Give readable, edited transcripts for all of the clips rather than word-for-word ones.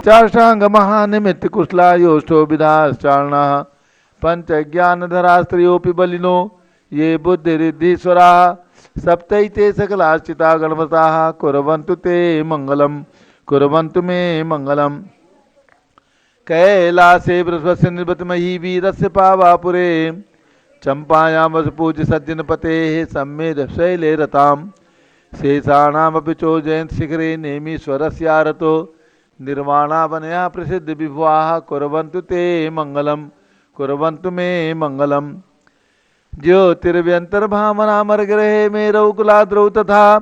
चाष्टांग महानिमित्त कुशला योष्ठो विधाश्चारणः पंचज्ञानधरा स्त्रियोऽपि Baleno ये बुद्धिरिद्धीश्वराः सप्तैते सकलाश्चिता गणपताः कुर्वन्तु ते मंगलम कुर्वन्तु मे मंगलम। कैलासे बृहस्पति निर्वतमही वीरस्य पावापुरे चंपायां वसपूज्य सज्जन पते सम्मेद शैले रताम शेषाणामपि चोजयंत शिखरे नेमीश्वरस्यारतो निर्वाणावनया प्रसिद्ध विभुवाः कुर्वन्तु ते मंगलम कुर्वन्तु मे मंगलम। ज्योतिर्व्यंतर्भामनामरग्रहे मेरौ कुलाद्रौ तथा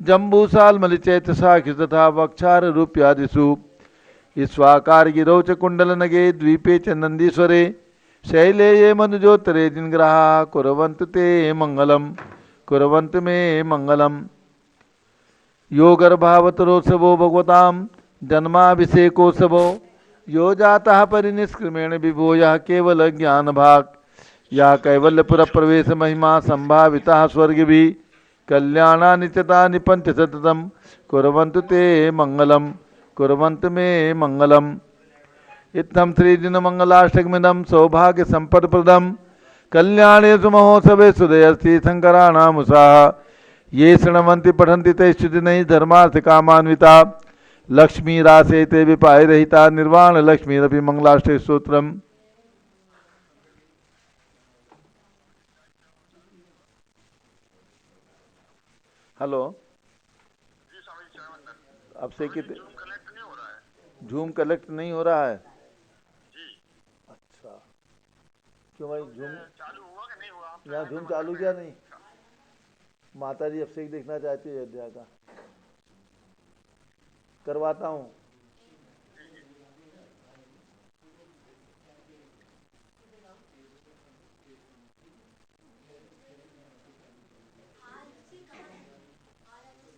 जम्बूसाल्मलिचैत साखि तथा वक्षार रूप्यादिषु ईश्वाकार गिरौ च कुंडलनगे द्वीपे च नंदीश्वरे शैले ये मनुजोत्तरे जिनग्रहा कुर्वन्तु ते मंगलम कुर्वन्तु मे मंगलम। योगर्भावतरोत्सवो भगवतां जन्माभिषेकोत्सवो यो जातः परिनिष्क्रमेण विभो यः केवल ज्ञान भाग या कैवल्यपुर प्रवेश महिमा संभाविता स्वर्गिभि कल्याणानि चितानि पंच सततम कुर्वन्तु ते मंगलम कुर्वन्तु मे मंगलम। इत्थं श्रीदिन मंगलाष्टकमिदं सौभाग्य संपत्प्रदं कल्याणेषु महोत्सवे सुदयस्ति शंकराणामुषाः ये शृण्वन्ति पठन्ति ते शुचिनैः धर्मार्थ कामान्विता लक्ष्मी रासे ते विपाय रहिता निर्वाण लक्ष्मीरपि मंगलाष्टक स्तोत्रम्। हेलो अब से कितने झूम कलेक्ट नहीं हो रहा है? अच्छा क्यों भाई झूम चालू हुआ कि नहीं हुआ? यहाँ झूम चालू क्या नहीं? माता जी अभिषेक देखना चाहती है अयोध्या का, करवाता हूँ।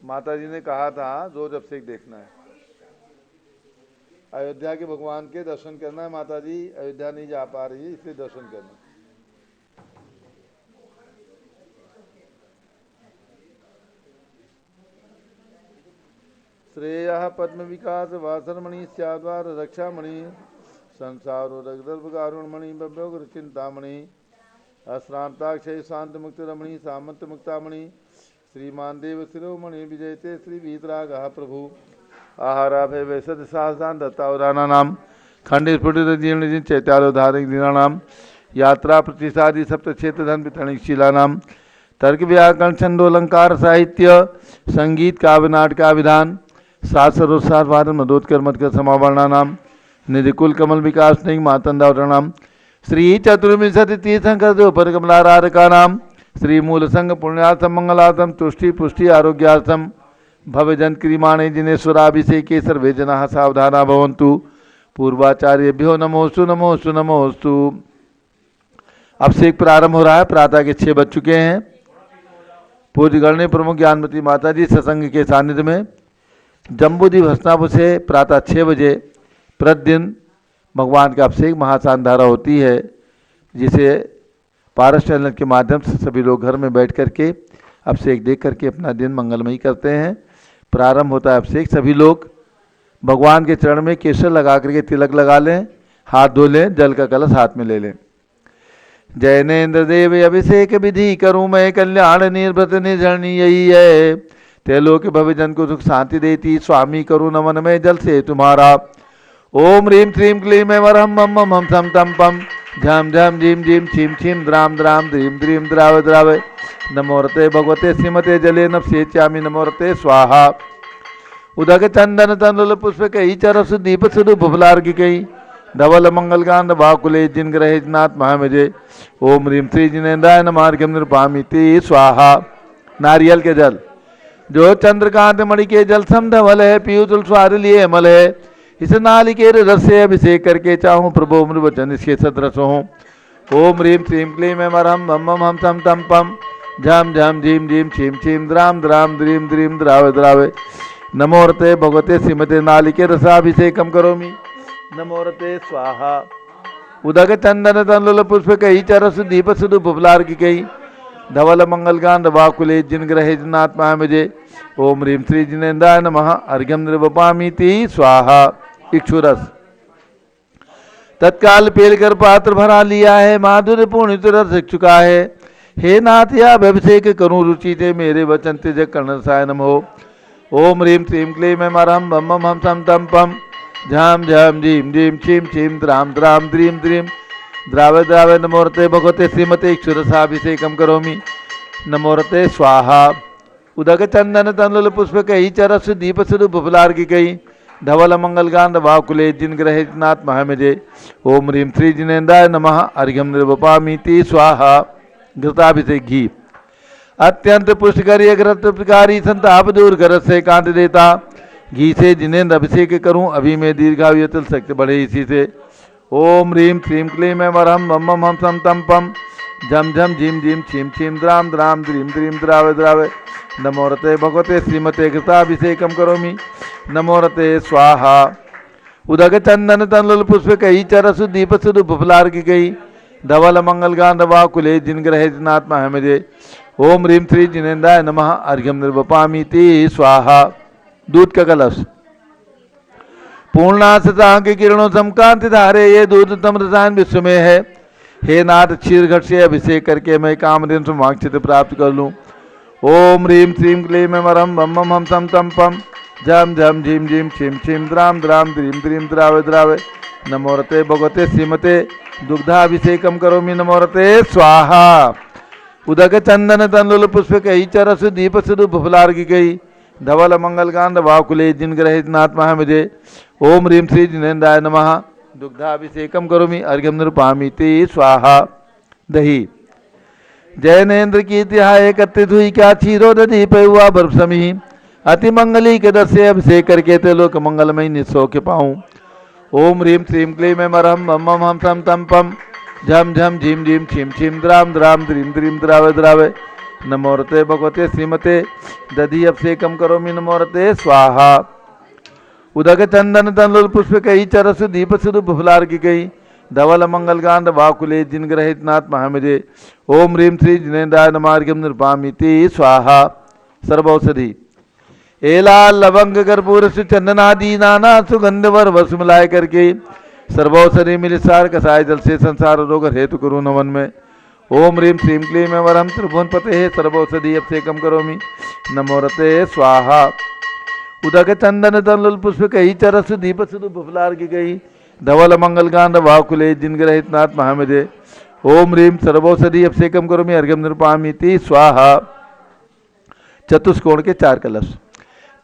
माता जी ने कहा था रोज अभिषेक देखना है, अयोध्या के भगवान के दर्शन करना है। माता जी अयोध्या नहीं जा पा रही है इसलिए दर्शन करना। श्रेयः पद्म विकास वासरमणि स्याद्वार रक्षामणि संसारो रगदर्भकारुणमणि बभ्योग्र चिंतामणि अश्रांताक्षय शांत मुक्त रमणि सामंत मुक्तामणि श्रीमान देव शिरोमणि विजयते श्री वीतरागः प्रभु आहाराभय वैसद साहसान दत्तावदाना नाम खंडित स्फुटित जीर्ण जिन चैत्यालोधारिक दीनानाम यात्रा प्रतिसादी सप्त क्षेत्र धन वितरणिक शिला नाम तर्क व्याकरण छंदोलंकार साहित्य संगीत काव्य नाटका विधान शास्त्रोत्सार भारत मदोत्कर मधकर समावरणा नाम निधिकुल कमल विकास नहीं मातंदावरणाम श्री चतुर्विंशति तीर्थंकर पर कमलाराधका नाम श्री मूल संघ पुण्यार्थम मंगलार्थम तुष्टि पुष्टि आरोग्यार्थम भवजन क्रियमाणे जिनेश्वराभिषेके सर्वे जनाः सावधाना भवन्तु पूर्वाचार्यभ्यो नमोस्तु नमोस्तु नमोस्तु। अभिषेक प्रारंभ हो रहा है। प्रातः के 6 बज चुके हैं। पूज्य गणनीय प्रमुख ज्ञानमती माता जी सत्संग के सानिध्य में जम्बूद्वीप हस्तिनापुर से प्रातः 6 बजे प्रतिदिन भगवान का अभिषेक महासांधारा होती है, जिसे पारस चैनल के माध्यम से सभी लोग घर में बैठ करके अभिषेक देख करके अपना दिन मंगलमयी करते हैं। प्रारंभ होता है अभिषेक। सभी लोग भगवान के चरण में केसर लगा करके तिलक लगा लें, हाथ धो लें, जल का कलश हाथ में ले लें। जैनेन्द्र देव अभिषेक विधि करूँ मैं कल्याण निर्भृत निर्जरणी यही है, त्रिलोक भवजन को सुख शांति देती स्वामी करूँ नमन में जल से तुम्हारा। ओम ह्रीम श्रीम क्लीम वरहम मम मम हम सम तम पम झम झम झीम झीम छीम छीम द्राम द्राम द्रीम द्रीम द्राव द्राव नमोरते भगवते श्रीमते जले नपसेच्यामि नमोरते स्वाहा। उदक चंदन तंडुल पुष्प कई चरस दीप सुदु भुफलार्घ कई धवल मंगलकांड भाकुले जिन ग्रहे नाथ महामजे। ओम ह्रीम श्री जिनेन्द्राय नमार्घ्यम निरूपामिति स्वाहा। नारियल के जल जो चंद्रकांत मणि के जल सम धवल है, पीयूष स्वार लिए अमल है, इस नालिके रस से अभिषेक करके चाहूँ प्रभु मृ वचन इसके सदृश हो। ओम ह्रीम श्रीम क्लीम मरहम मम मम हम तम तम पम झम झम झीम झीम छीम छीम द्राम द्राम द्रीम द्रीम द्राव द्रावे नमोरते भगवते श्रीमते नालिके रसाभिषेकम करोमि नमोरते स्वाहा। उदक चंदन तंडुल पुष्प कई चरस दीप सुदु भुफलार्घ कई धवल मंगलकांड वाकुले जिन ग्रहे नाथ महामजे। ओम ह्रीम श्री जिनेन्द्राय नमः अर्घ्यम निर्वपामीति स्वाहा। इक्षुरस। तत्काल पेल कर पात्र भरा लिया है, माधुर्य पूर्ण रस चुका है। हे नाथ या अभिषेक करूं रुचि थे, मेरे वचन तेज कर्ण रसाय नमो। ओम ह्रीम श्रीम क्लीम ऐं मरहम बम बम हम सम तम पम झम झम झीम झीम छीम छीम द्राम द्राम द्रीम द्रीम द्रावे द्रावे नमोरते भगवते श्रीमते इक्षुरसाभिषेकम करोमि। नमोरते स्वाहा। उदक चंदन तनुल पुष्प कही चरस दीप सुरु बुफलार की कही धवल मंगल गांध वाकुले जिन ग्रहे नाथ महामेजे। ओम ह्रीम श्री जिनेन्द्राय नमः अर्घ्यम निर्वपामीति स्वाहा। घृताभिषेक घी अत्यंत पुष्टकारी घृतकारी संताप दूर कर से कांत देता। घी से जिनेन्द्र अभिषेक करूं, अभी मैं दीर्घायु तिल शक्ति बढ़े इसी से। ओम ह्रीम श्रीम क्लीम ऐं मरहम बम बम हम सम तम पम झम झम झीम झीम छीम छीम द्राम द्राम द्रीम द्रीम द्रावे द्रावे नमोरते भगवते श्रीमते घृताभिषेकम करोमि। नमोरते स्वाहा। उदक चंदन तनुल पुष्प कही चरस दीप सुरु बुफलार की गई धवल मंगल गांध वाकुले जिन ग्रहे नाथ महामेजे। ओम ह्रीम श्री जिनेन्द्राय नमः अर्घ्यम निर्वपामीति स्वाहा। दूध का कलश पूर्णाशता के किरणों समकांति धारे, ये दूध तम रसायन विश्व में है। हे नाथ क्षीर घट से अभिषेक करके मैं कामधेनु समाक्षित प्राप्त कर लूं। ओम ह्रीम श्रीम क्लीम ऐं मरहम बम बम हम सम तम पम झम झम झीम झीम छीम छीम द्राम द्राम द्रीम द्रीम द्रावे द्रावे नमोरते भगवते श्रीमते दुग्धाभिषेकम करोमि। नमोरते स्वाहा। उदक चंदन तनुल पुष्प कही चरस दीप सुरु बुफलार की गई धवल मंगल गांध वाकुले जिन ग्रहे नाथ महामेजे। ओम ह्रीम श्री जिनेन्द्राय नमः दुग्धाभिषेकम करोमि अर्घ्यम निरूपामीति स्वाहा। दही जैनेन्द्र की तिहाय एकत्रित हुई, क्या क्षीरो दधी पे हुआ बर्फ समी। अति मंगली के दस से अभिषेक करके ते लोक मंगलमय निस्सो के पाऊं। ओम ह्रीम श्रीम क्लीम ऐं मरहम बम बम हम सम तम पम झम झम झीम झीम छीम छीम द्राम द्राम द्रीम द्रीम द्रावे द्रावे नमोरते भगवते श्रीमते दधी अभिषेकम करोमि। नमोरते स्वाहा। उदक चंदन तनुल पुष्प कही चरस दीप सुरु बुफलार की गई धवल मंगल गांध वाकुले जिन ग्रहे नाथ महामेजे। ओम ह्रीम श्री जिनेन्द्राय नमः अर्घ्यम निरूपामीति स्वाहा। सर्वौषधि एला लवंग कर्पूर चंदनादि नाना सुगंध वर वस मिलाए करके सर्वौषधि मिल सार कसाय जल से संसार रोग हेतु करूँ नमन में। ओम ह्रीम श्रीम क्लीम ऐं वरहम त्रिभुवन पते सर्वौषधि अभिषेकम करोमि। नमोरते स्वाहा। उदक चंदन तनुल पुष्प कही चरस दीप सुरु बुफलार की गई धवल मंगल गांध वाकुले जिन ग्रहे नाथ महामेजे। ओम ह्रीम सर्वौषधि अभिषेकम करोमि अर्घ्यम निरूपामीति स्वाहा। चतुष्कोण के 4 कलश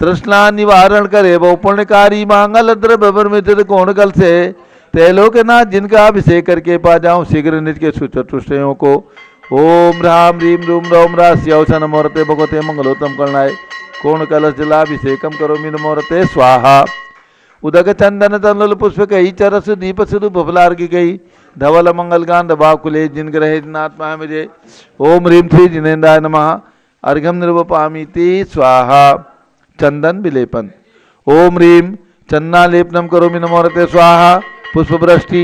तृष्णा निवारण करे वो पुण्यकारी मांगल द्रव्य ब्रह्मित कोण कल से तैलोकनाथ जिनका अभिषेक करके पा जाऊं शीघ्र निज के सुचतुष्टयों को। ओम राम रीम रूम रोम रास्यौष नमोरते भगवते मंगलोत्तम करणाय कोण कलश जलाभिषेकम करोमि। नमोरते स्वाहा। उदक चंदन तनुल पुष्प कही चरस दीप सुरु बुफलार की गई धवल मंगल गांध वाकुले जिन ग्रहे नाथ महामेजे। ओम ह्रीम श्री जिनेन्द्राय नमः अर्घ्यम निरूपामीति स्वाहा। चंदन विलेपन ओम ह्रीम चन्नालेपनम करोमि। नमोरते स्वाहा। पुष्पवृष्टि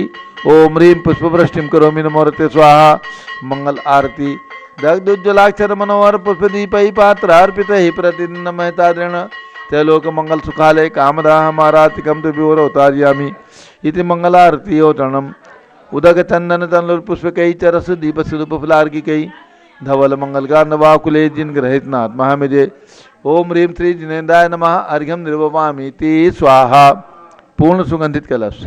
ओम ह्रीम पुष्पवृष्टिम करोमि। नमोरते स्वाहा। मंगल आरती दग्धोज्ज्वलाक्षर मनोहर पुष्पदीपै पात्र अर्पित ही प्रतिदिन नमहता दृण त्रैलोक मंगल सुखालय कामदाह मारातिकम तो विवरोतार्यामि इति मंगलारती ओचरणम। उदक चंदन तनुल पुष्प कई चरस दीप सुरु बुफलार की कई धवल मंगल गांध वाकुले जिन ग्रहित नाथ महामेजे। ओम ह्रीम श्री जिनेन्द्राय नमः अर्घ्यम निरूपमामीति स्वाहा। पूर्ण सुगंधित कलश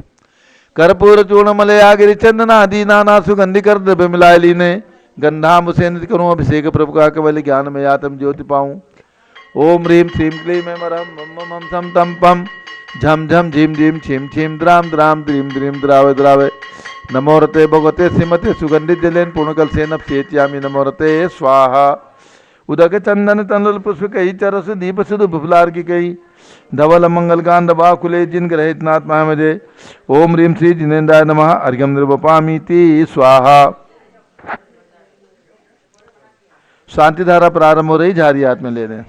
कर्पूर चूर्ण मलयागिरि चंदनादि नाना सुगंधि कर द्रव्य मिलाए लीने गंधाम से नित करूँ अभिषेक प्रभु का केवल ज्ञान में आत्म ज्योति पाऊँ। ओम ह्रीम श्रीम क्लीम ऐं मरहम बम बम हम सम तम पम झम झम झीम झीम छीम छीम द्राम द्राम द्रीम द्रीम द्रावे द्रावे नमोरते भगवते श्रीमते सुगंधित जलेन पूर्णकल सेन चेत्यामि। नमोरते स्वाहा। उदक चंदन तनुल पुष्प कही चरस दीप सुरु बुफलार की कही धवल मंगल गांध वाकुले जिन ग्रहित नाथ महामेजे। ओम ह्रीम श्री जिनेन्द्राय नमः अर्घ्यम निरूपमामीति स्वाहा। शांति धारा प्रारंभ हो रही, झारी हाथ में ले रहे हैं।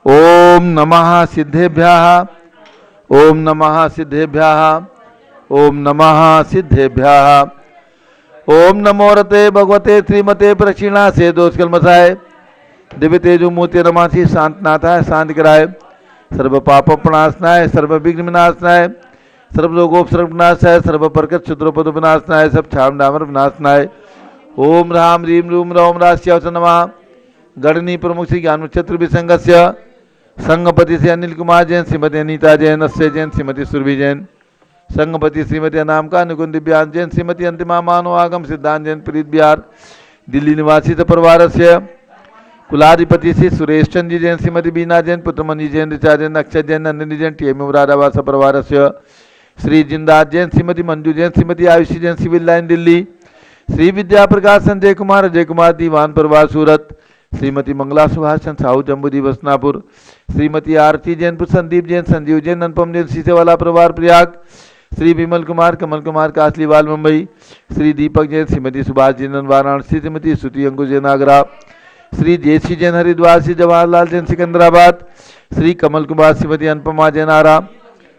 ओम नमः सिद्धेभ्यः ओम नमः सिद्धेभ्यः ओम नमः सिद्धेभ्यः। ओम नमोरते भगवते श्रीमते प्रक्षिणा से दोष कलमसाय दिव्य तेजु मूर्ति रमासी शांत नाथा शांति कराए सर्व पाप प्रणाशनाय, सर्व विघ्न विनाशनाय, सर्व लोगोपसर्ग विनाशाय, सर्व प्रकट क्षुद्रोपद विनाशनाय, सब छाम डामर विनाशनाय। ओम राम रीम रूम रौम राश्यावच नमः। गणनी प्रमुख श्री ज्ञान नक्षत्र विसंगस्य संगपति से अनिल कुमार जैन, श्रीमती अनीता जैन, अस्य जैन, श्रीमती सुरभि जैन, संगपति श्रीमती अनामका निकुंज दिव्यांग जैन, श्रीमती अंतिमा मानो आगम सिद्धांत जैन, प्रीत बिहार दिल्ली निवासी परिवार से कुलाधिपति श्री सुरेश चंद्र जी जैन, श्रीमती बीना जैन, पुत्रमणि जैन, ऋचा जैन, अक्षय जैन, नंदिनी जैन, टीएम मुरादाबाद परिवार से श्री जिंदास जैन, श्रीमती मंजू जैन, श्रीमती आयुषी जैन, सिविल लाइन दिल्ली, श्री विद्या प्रकाश संजय कुमार, अजय कुमार दीवान परिवार सूरत, श्रीमती मंगला सुभाष चंद साहू जम्बूदी बसनापुर, श्रीमती आरती जैन, संदीप जैन, संजीव जैन, अनुपम जैन, सीसेवाला परिवार Prayag, Shri Vimal Kumar, Kamal Kumar Kasliwal Mumbai, Shri Deepak Jain, Shrimati Subhash Jain Varanasi, Shrimati Shruti Ankur Jain Agra, Shri J C Jain Haridwar, Shri Jawaharlal Jain Secunderabad, Shri Kamal Kumar, Shrimati Anupama Jain Ara,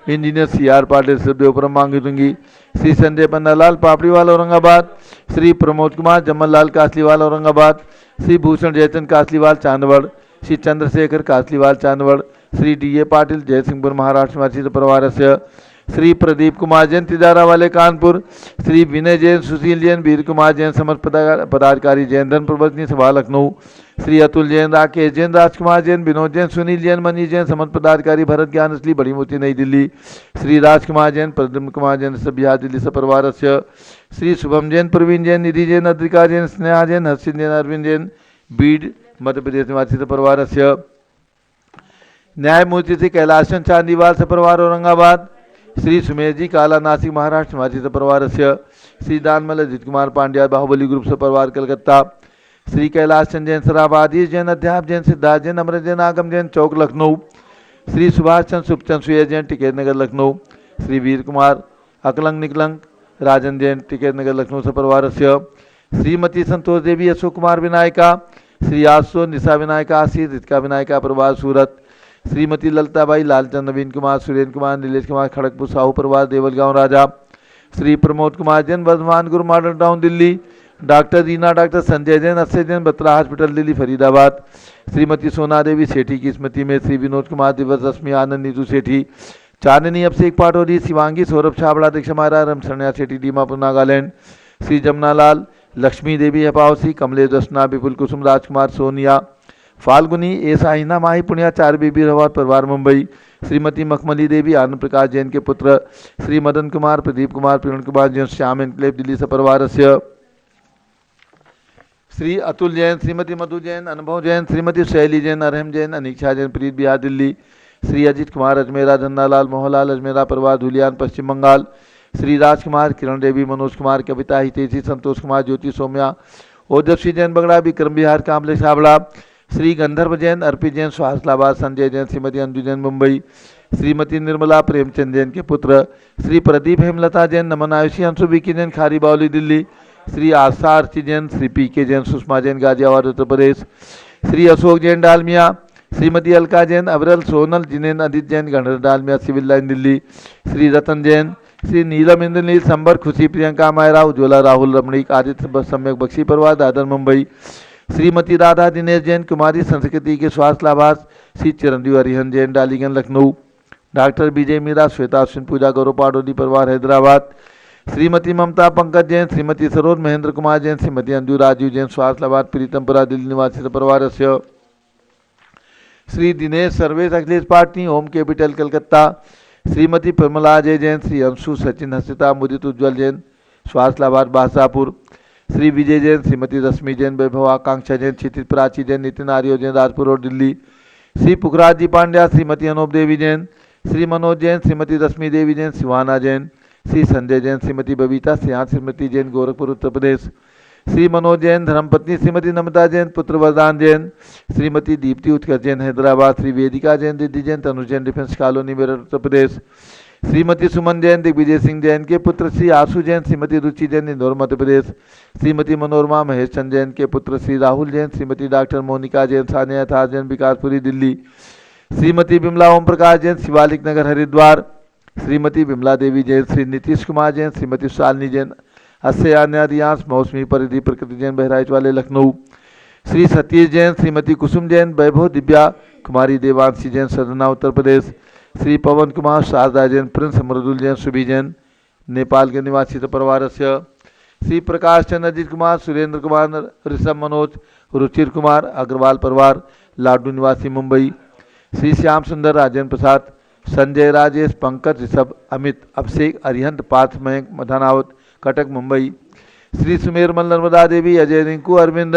engineer C R Patil Sardevpuram Mangitungi, Shri Sanjay Pannalal Papdiwal Aurangabad, Shri Pramod Kumar Jamallal Kasliwal Aurangabad, Shri Bhushan Jaichand Kasliwal Chandwad, Shri Chandrashekhar Kasliwal Chandwad, Shri D A Patil Jaisinghpur Maharashtra निवासी परिवार से श्री प्रदीप कुमार जैन तिजारा वाले कानपुर, श्री विनय जैन, सुशील जैन, वीर कुमार जैन समस्त पदाधिकारी जैन धन प्रवर्तनी सभा लखनऊ, श्री अतुल जैन, राकेश जैन, राजकुमार जैन, विनोद जैन, सुनील जैन, मनीष जैन समस्त पदाधिकारी भरत ज्ञान असली बड़ी मूर्ति नई दिल्ली, श्री राजकुमार जैन, प्रद्युम्न कुमार जैन सब बिहार दिल्ली से परिवार से श्री शुभम जैन, प्रवीण जैन, निधि जैन, अद्रिका जैन, स्नेहा जैन, हर्षित जैन, अरविंद जैन, बीड मध्य प्रदेश निवासी से परिवार से न्यायमूर्ति श्री कैलाशन चांदीवाल से परिवार औरंगाबाद, श्री सुमेश जी काला नासिक महाराष्ट्र निवासी से परिवार से श्री दानमल अजित कुमार पांड्या बाहुबली ग्रुप से परिवार कलकत्ता, श्री कैलाश चंद जैन सराबादी जैन, अध्याप जैन, सिद्धार्थ जैन, अमृत जैन, आगम जैन चौक लखनऊ, श्री सुभाष चंद सुखचंद सुया जैन टिकैत नगर लखनऊ, श्री वीर कुमार अकलंग निकलंग राजन जैन टिकैत नगर लखनऊ से परिवार से श्रीमती संतोष देवी, अशोक कुमार विनायका, श्री आशो निशा विनायका, श्री रितिका विनायका परिवार सूरत, श्रीमती ललताबाई लालचंद, नवीन कुमार, सुरेंद्र कुमार, नीलेश कुमार खड़गपुर साहू परिवार देवलगांव राजा, श्री प्रमोद कुमार जैन वर्धमान गुरु modern town Delhi, doctor Reena, doctor Sanjay Jain, Akshay Jain Batra hospital Delhi Faridabad, Shrimati सोना देवी सेठी की स्मृति में श्री विनोद कुमार दिवस, रश्मि आनंद, नीतू सेठी, चांदनी अभिषेक पाटोरी, शिवांगी सौरभ छाबड़ा, दीक्षा महाराज, रमशरण्या सेठी दीमापुर नागालैंड, श्री जमुनालाल, लक्ष्मी देवी हपावसी, कमलेश दर्शना, विपुल कुसुम, राजकुमार सोनिया, फाल्गुनी, ए साहिना माही पुण्या, चार बीबी रवार परिवार मुंबई, श्रीमती मखमली देवी, आनंद प्रकाश जैन के पुत्र, श्री मदन कुमार, प्रदीप कुमार, प्रेरण कुमार जैन, श्याम एनक्लेव दिल्ली से परिवार से श्री अतुल जैन, श्रीमती मधु जैन, अनुभव जैन, श्रीमती शैली जैन, अरहम जैन, अनीक्षा जैन, प्रीत बिहार दिल्ली, श्री अजित कुमार अजमेरा, धन्नालाल मोहनलाल अजमेरा परिवार धुलियान पश्चिम बंगाल, श्री राजकुमार, किरण देवी, मनोज कुमार, कविता हितेशी, संतोष कुमार, ज्योति सौम्या, ओजस्वी जैन बगड़ा, विक्रम बिहार कामले छाबड़ा, श्री गंधर्व जैन, अर्पित जैन सुहासलाबाद, संजय जैन, श्रीमती अंजू जैन मुंबई, श्रीमती निर्मला प्रेमचंद जैन के पुत्र, श्री प्रदीप हेमलता जैन, नमन आयुषी, अंशु विकी जैन खारी बावली दिल्ली, श्री आशा अर्ची जैन, श्री पी के जैन, सुषमा जैन गाजियाबाद उत्तर प्रदेश, श्री अशोक जैन डालमिया, श्रीमती अलका जैन, अबरल सोनल जिनेन, अदित जैन गणर डालमिया सिविल लाइन दिल्ली, श्री रतन जैन, श्री नीलम इंद्रनील, संबर खुशी, प्रियंका मायरा, उज्ज्वला राहुल रमणीक, आदित्य सम्यक बख्शी परिवार दादर मुंबई, श्रीमती राधा दिनेश जैन, कुमारी संस्कृति के स्वास्थ्य लाभास, श्री चिरंजीव हरिहन जैन डालीगंज लखनऊ, डॉक्टर विजय मीरा, श्वेता अश्विन पूजा गौरव पाडोली परिवार हैदराबाद, श्रीमती ममता पंकज जैन, श्रीमती सरोज महेंद्र कुमार जैन, श्रीमती अंजू राजीव जैन स्वास्थ्य लाभास प्रीतमपुरा दिल्ली निवासी परिवार से श्री दिनेश सर्वेश अखिलेश पाटनी, होम कैपिटल कलकत्ता, श्रीमती प्रमला अजय जैन, श्री अंशु सचिन हसिता, मुदित उज्ज्वल जैन स्वास्थ्य लाभास बादशाहपुर, श्री विजय जैन, श्रीमती रश्मि जैन, वैभव आकांक्षा जैन, क्षितिज प्राची जैन, नितिन आर्यो जैन राजपुर रोड दिल्ली, श्री पुखराज जी पांड्या, श्रीमती अनूप देवी जैन, श्री मनोज जैन, श्रीमती रश्मि देवी जैन सिवाना जैन, श्री संजय जैन, श्रीमती बबीता सिंह, श्रीमती जैन गोरखपुर उत्तर प्रदेश, श्री मनोज जैन धर्मपत्नी, श्रीमती नमिता जैन, पुत्र वरदान जैन, श्रीमती दीप्ति उत्कर्ष जैन हैदराबाद, श्री वेदिका जैन, दिद्धि जैन, तनु जैन डिफेंस कॉलोनी मेरठ उत्तर प्रदेश, श्रीमती सुमन जैन, दिग्विजय सिंह जैन के पुत्र श्री आशु जैन, श्रीमती रुचि जैन इंदौर मध्य प्रदेश, श्रीमती मनोरमा महेश चंद जैन के पुत्र श्री राहुल जैन, श्रीमती डॉक्टर मोनिका जैन, सानिया था जैन विकासपुरी दिल्ली, श्रीमती बिमला ओम प्रकाश जैन, शिवालिक नगर हरिद्वार, श्रीमती बिमला देवी जैन, श्री नीतीश कुमार जैन, श्रीमती शालिनी जैन, अस्य रियांश मौसमी परिधि प्रकृति जैन बहराइच वाले लखनऊ, श्री सतीश जैन, श्रीमती कुसुम जैन, वैभव दिव्या कुमारी देवांशी जैन, सदना उत्तर प्रदेश। श्री पवन कुमार, शारदा जैन, प्रिंस मृदुल जैन, सुबी जैन, नेपाल के निवासी परिवार से। श्री प्रकाश चंद्र, अजीत कुमार, सुरेंद्र कुमार, ऋषभ मनोज, रुचिर कुमार, अग्रवाल परिवार, लाडू निवासी मुंबई। श्री श्याम सुंदर, राजेंद्र प्रसाद, संजय, राजेश, पंकज, ऋषभ, अमित, अभिषेक, अरिहंत, पार्थ, मयंक, मधानावत, कटक, मुंबई। श्री सुमेरमल, नर्मदा देवी, अजय, रिंकू, अरविंद,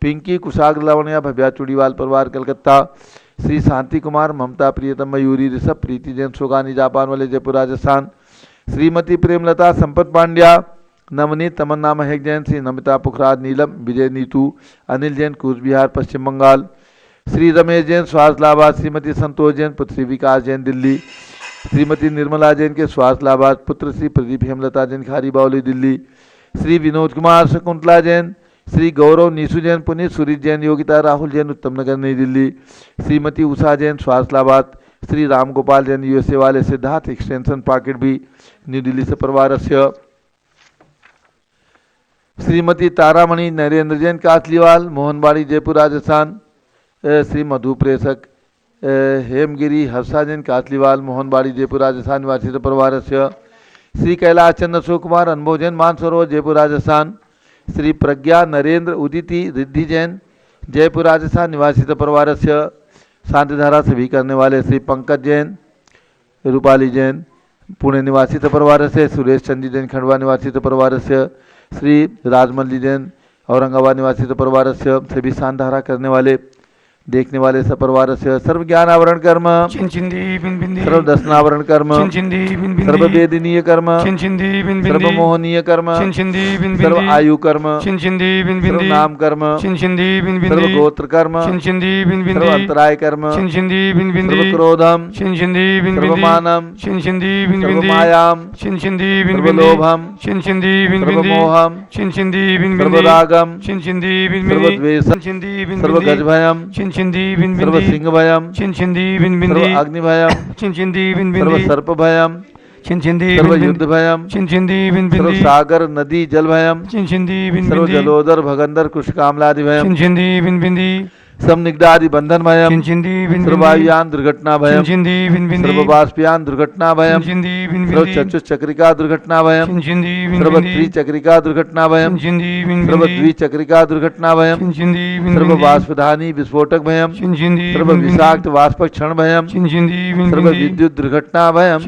पिंकी, कुशाग्र, लावण्या, भव्या, चूड़ीवाल परिवार, कलकत्ता। श्री शांति कुमार, ममता, प्रियतम, मयूरी, ऋषभ, प्रीति जैन, सोगानी, जापान वाले, जयपुर, राजस्थान। श्रीमती प्रेमलता, संपत पांड्या, नवनीत, तमन्ना, महक जैन, श्री नमिता पुखराज, नीलम, विजय, नीतू, अनिल जैन, कूच बिहार, पश्चिम बंगाल। श्री रमेश जैन, स्वास्थ्य लाभार्थ, श्रीमती संतोष जैन, पुत्री विकास जैन, दिल्ली। श्रीमती निर्मला जैन के स्वास्थ्य लाभार्थ, पुत्र श्री प्रदीप हेमलता जैन, खारी बावली, दिल्ली। श्री विनोद कुमार, शकुंतला जैन, श्री गौरव, नीसू जैन, पुनीत, सुरीत जैन, योगिता, राहुल जैन, उत्तम नगर, नई दिल्ली। श्रीमती उषा जैन, स्वास्थ्य लाभार्थ, श्री राम गोपाल जैन, यूएसए वाले, सिद्धार्थ एक्सटेंशन पाकेट भी, न्यू दिल्ली से परिवार से। श्रीमती तारामणि नरेंद्र जैन, कासलीवाल, मोहनबाड़ी, जयपुर, राजस्थान। श्री मधु प्रेषक, हेमगिरी, हर्षा जैन, कासलीवाल, मोहनबाड़ी, जयपुर, राजस्थान निवासी परिवार से। श्री कैलाश चंद्र, अशोक कुमार, अनुभव जैन, मानसरोवर, जयपुर, राजस्थान। श्री प्रज्ञा नरेंद्र, उदिति, रिद्धि जैन, जयपुर, राजस्थान निवासी परिवार से। शांतिधारा सभी करने वाले श्री पंकज जैन, रूपाली जैन, पुणे निवासी परिवार से। सुरेश चंदी जैन, खंडवा निवासी परिवार से। श्री राजमल्ली जैन, औरंगाबाद निवासी परिवार से। सभी शांतिधारा करने वाले देखने वाले सब परिवार से। सर्व ज्ञान आवरण कर्म, सर्व दर्शनावरण कर्म, सर्व वेदनीय कर्म, सर्व मोहनीय कर्म, सर्व आयु कर्म, सर्व नाम कर्म, सर्व गोत्र कर्म, सर्व अंतराय कर्म, सर्व क्रोधम, सर्व मानम, सर्व मायाम, सर्व लोभम, सर्व मोहम, सर्व रागम, सर्व द्वेषम, सर्व गजभयम, सर्व सिंह भयम, सर्व अग्नि भयम, सर्व सर्प भयम, सर्व युद्ध भयम, सर्व सागर नदी जल भयम, सर्व जलोदर भगंदर कुशकामलादि भयम, समनिग्धादि बंधन भयम, सर्वायुयान दुर्घटना भयम, सर्वबाष्पयान दुर्घटना भयम, सर्व चतुष्चक्रिका दुर्घटना भयम, सर्व त्रिचक्रिका दुर्घटना भयम, सर्व द्विचक्रिका दुर्घटना भयम, सर्व वाष्पधानी विस्फोटक भयम, सर्व विषाक्त वाष्प क्षण भयम, सर्व विद्युत दुर्घटना भयम,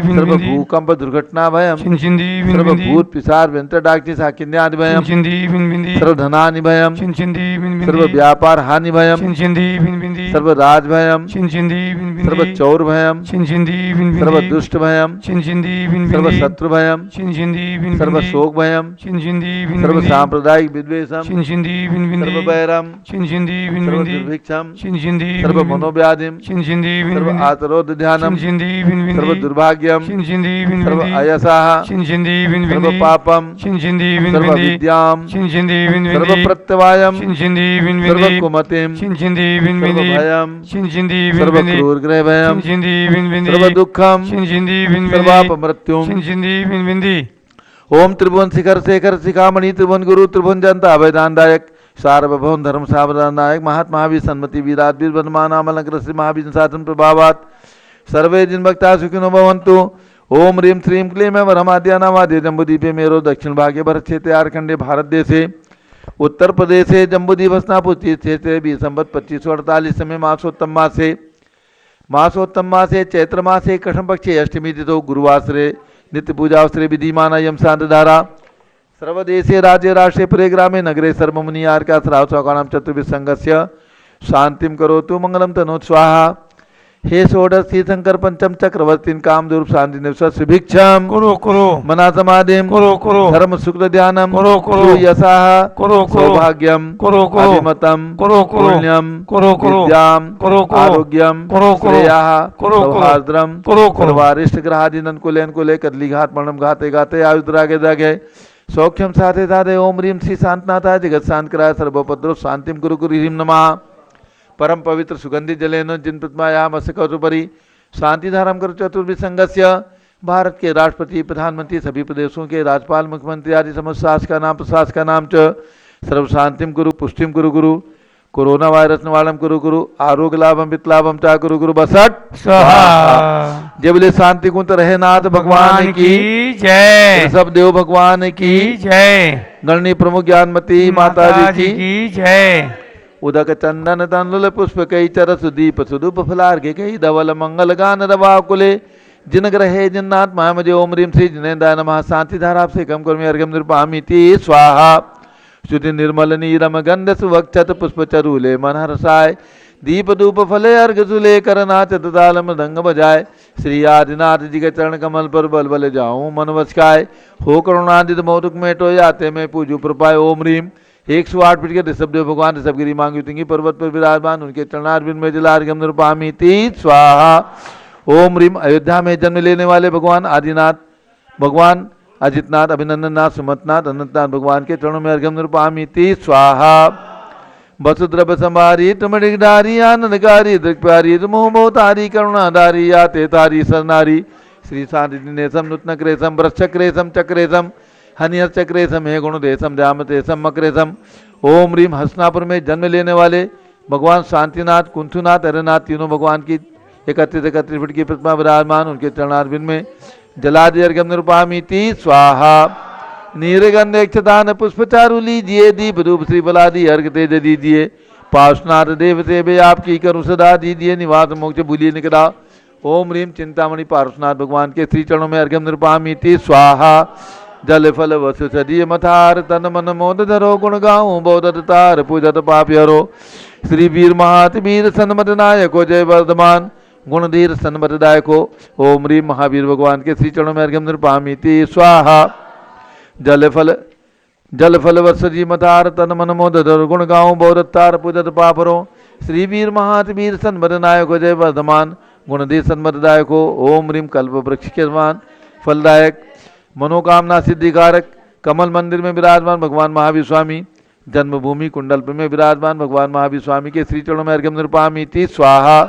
सर्व भूकंप दुर्घटना भयम, सर्व भूत पिशाच व्यंत्र डाक्टी साकिन्यादि भयम, सर्व धनानि भयम, सर्व व्यापार हानि भयम, सर्व राज भयम, सर्व चौर भयम, सर्व दुष्ट भयम, सर्व शत्रु भयम, सर्व शोक भयम, सर्व सांप्रदायिक विद्वेषम, सर्व वैरम, सर्व दुर्भिक्षम, सर्व मनोव्याधिम, सर्व आतरोध ध्यानम, सर्व दुर्भाग्यम, सर्व अयसाः, सर्व पापम, सर्व विद्याम, सर्व प्रत्यवायम, सर्व कुमतिम, सर्व भयम, सर्व क्रूर ग्रह भयम, सर्व दुखम, सर्वापमृत्युम। ओम त्रिभुवन शिखर शेखर शिखामणि त्रिभुवन गुरु त्रिभुवन जनता अभयदानदायक सार्वभौम धर्म सावधानदायक महात्मा महावीर सन्मति वीरात वीर वर्धमानामलंकृत श्री महावीर शासन प्रभावात सर्वे जिन भक्ता सुखिनो भवन्तु। ओम ह्रीं श्रीं क्लीं वरमाद्यानामाद्य जम्बूद्वीपे मेरो दक्षिण भागे भरत क्षेत्रे आर्कंडे भारत देशे उत्तर प्रदेशे जम्बूद्वीप हस्तिनापुर क्षेत्रे भी संवत 2548 में मासोत्तम मासे चैत्र मासे कृष्ण पक्षे अष्टमी तिथौ गुरुवासरे नित्य पूजावसरे विधिमान यम शांतधारा सर्वदेशे राज्य राष्ट्रे पुरे ग्रामे नगरे सर्वमुनि आर्का श्रावकाणाम चतुर्विध संघस्य शांतिम करोतु मंगलम तनोत् स्वाहा। हे षोडश शंकर पंचम चक्रवर्तीन काम दूर शांति निवस सुभिक्षम मना समाधिम धर्म शुक्ल ध्यानम यशाः सौभाग्यम अभिमतम पुण्यम विद्याम आरोग्यम श्रेयाः सौहार्द्रम सर्वारिष्ट ग्रहादिनन कुलेन कुले कदली घात मरणम घाते घाते आयुद्रागे दागे सौख्यम साधे साधे ओम ह्रीं श्री शांतनाथाय जगत शांत कराय सर्वोपद्रव शांतिम गुरु गुरु ह्रीं नमः। परम पवित्र सुगंधित जलेन जिन प्रतिमायाम अस्कौपरि शांति धारम कर चतुर्विध संघस्य भारत के राष्ट्रपति प्रधानमंत्री सभी प्रदेशों के राज्यपाल मुख्यमंत्री आदि समस्त शासक का नाम च सर्व शांतिम कुरु पुष्टिम कुरु गुरु कोरोना वायरस निवारणम कुरु गुरु आरोग्य लाभम वित्लाभम चा कुरु गुरु बसट स्वाहा। जय बोले शांति कुंत रहे नाथ भगवान की जय। सब देव भगवान की जय। गणनी प्रमुख ज्ञानमती माता जी की जय। उदक चंदन तंडुल पुष्प कई चर सुदीप सुदुप फलार्घ्य कई धवल मंगल गान रवाकुले जिन ग्रहे जिन्नाथ महामजे ओम रीम श्री जिनेन्द्राय नमः शांति धारा से कम कर्मी अर्घ्यम निरुपामीति स्वाहा। श्रुति निर्मल नीरम गंध सुवक्षत पुष्प चरूले मन हर्षाय दीप धूप फले अर्घ सुले करनाथ ताल मृदंग बजाय श्री आदिनाथ जी के चरण कमल पर बल बल जाऊं मन वचकाय हो करुणादित मौतुक में टो आते में पूजू प्रपाय ओम रीम 108 फीट के ऋषभदेव भगवान ऋषभगिरी मांगी तिंगी पर्वत पर विराजमान उनके चरणारविंद में जलार्घ्यम निरुपामीति स्वाहा। ओम रीम अयोध्या में जन्म लेने वाले भगवान आदिनाथ भगवान अजितनाथ अभिनंदननाथ सुमतनाथ अनंतनाथ भगवान के चरणों में अर्घ्यम निरुपामीति स्वाहा। वसुद्रभ संभारी तुमडिगधारी आनंदकारी दृक्प्यारी मोहमोतारी करुणाधारी आते तारी सरनारी श्री सानिधिनेशम नूतन क्रेशम वृक्षक्रेशम चक्रेशम हनिहर चक्रेशम हे गुणदेशम ध्यामतेशम मक्रेशम। ओम रीम हसनापुर में जन्म लेने वाले भगवान शांतिनाथ कुंथुनाथ हरनाथ तीनों भगवान की 31 फीट की प्रतिमा विराजमान उनके चरणारविंद में जलादि अर्घ्यम निरुपामीति स्वाहा। नीरगंध अक्षतान पुष्प चारु लीजिए दीप धूप श्री बलादि अर्घ तेज दीजिए पार्श्वनाथ देव सेवे आपकी करुण सदा दीजिए निवास मोक्ष भूलिए निकला। ओम रीम चिंतामणि पार्श्वनाथ भगवान के श्री चरणों में अर्घ्यम निरुपामीति स्वाहा। जल फल वसु सदिय मथार तन मन मोद धरो गुण गाऊं बोधत तार पूजत पाप हरो श्री वीर महात वीर सन्मत नायको जय वर्धमान गुणधीर सन्मतदायको। ओम रीम महावीर भगवान के श्री चरणों में अर्घ्यम निरुपामीति स्वाहा। जल फल वर्षजी मतार तन मन मोद धर गुण गाऊं बोधतार पूजत पापरो श्री वीर महात वीर सन्मत नायको जय वर्धमान गुणधीर सन्मतदायको। ओम रीम कल्प वृक्ष के समान फलदायक मनोकामना सिद्धिकारक कमल मंदिर में विराजमान भगवान महावीर स्वामी जन्मभूमि कुंडलपुर में विराजमान भगवान महावीर स्वामी के श्री चरणों में अर्घ्यम निरुपामीति स्वाहा।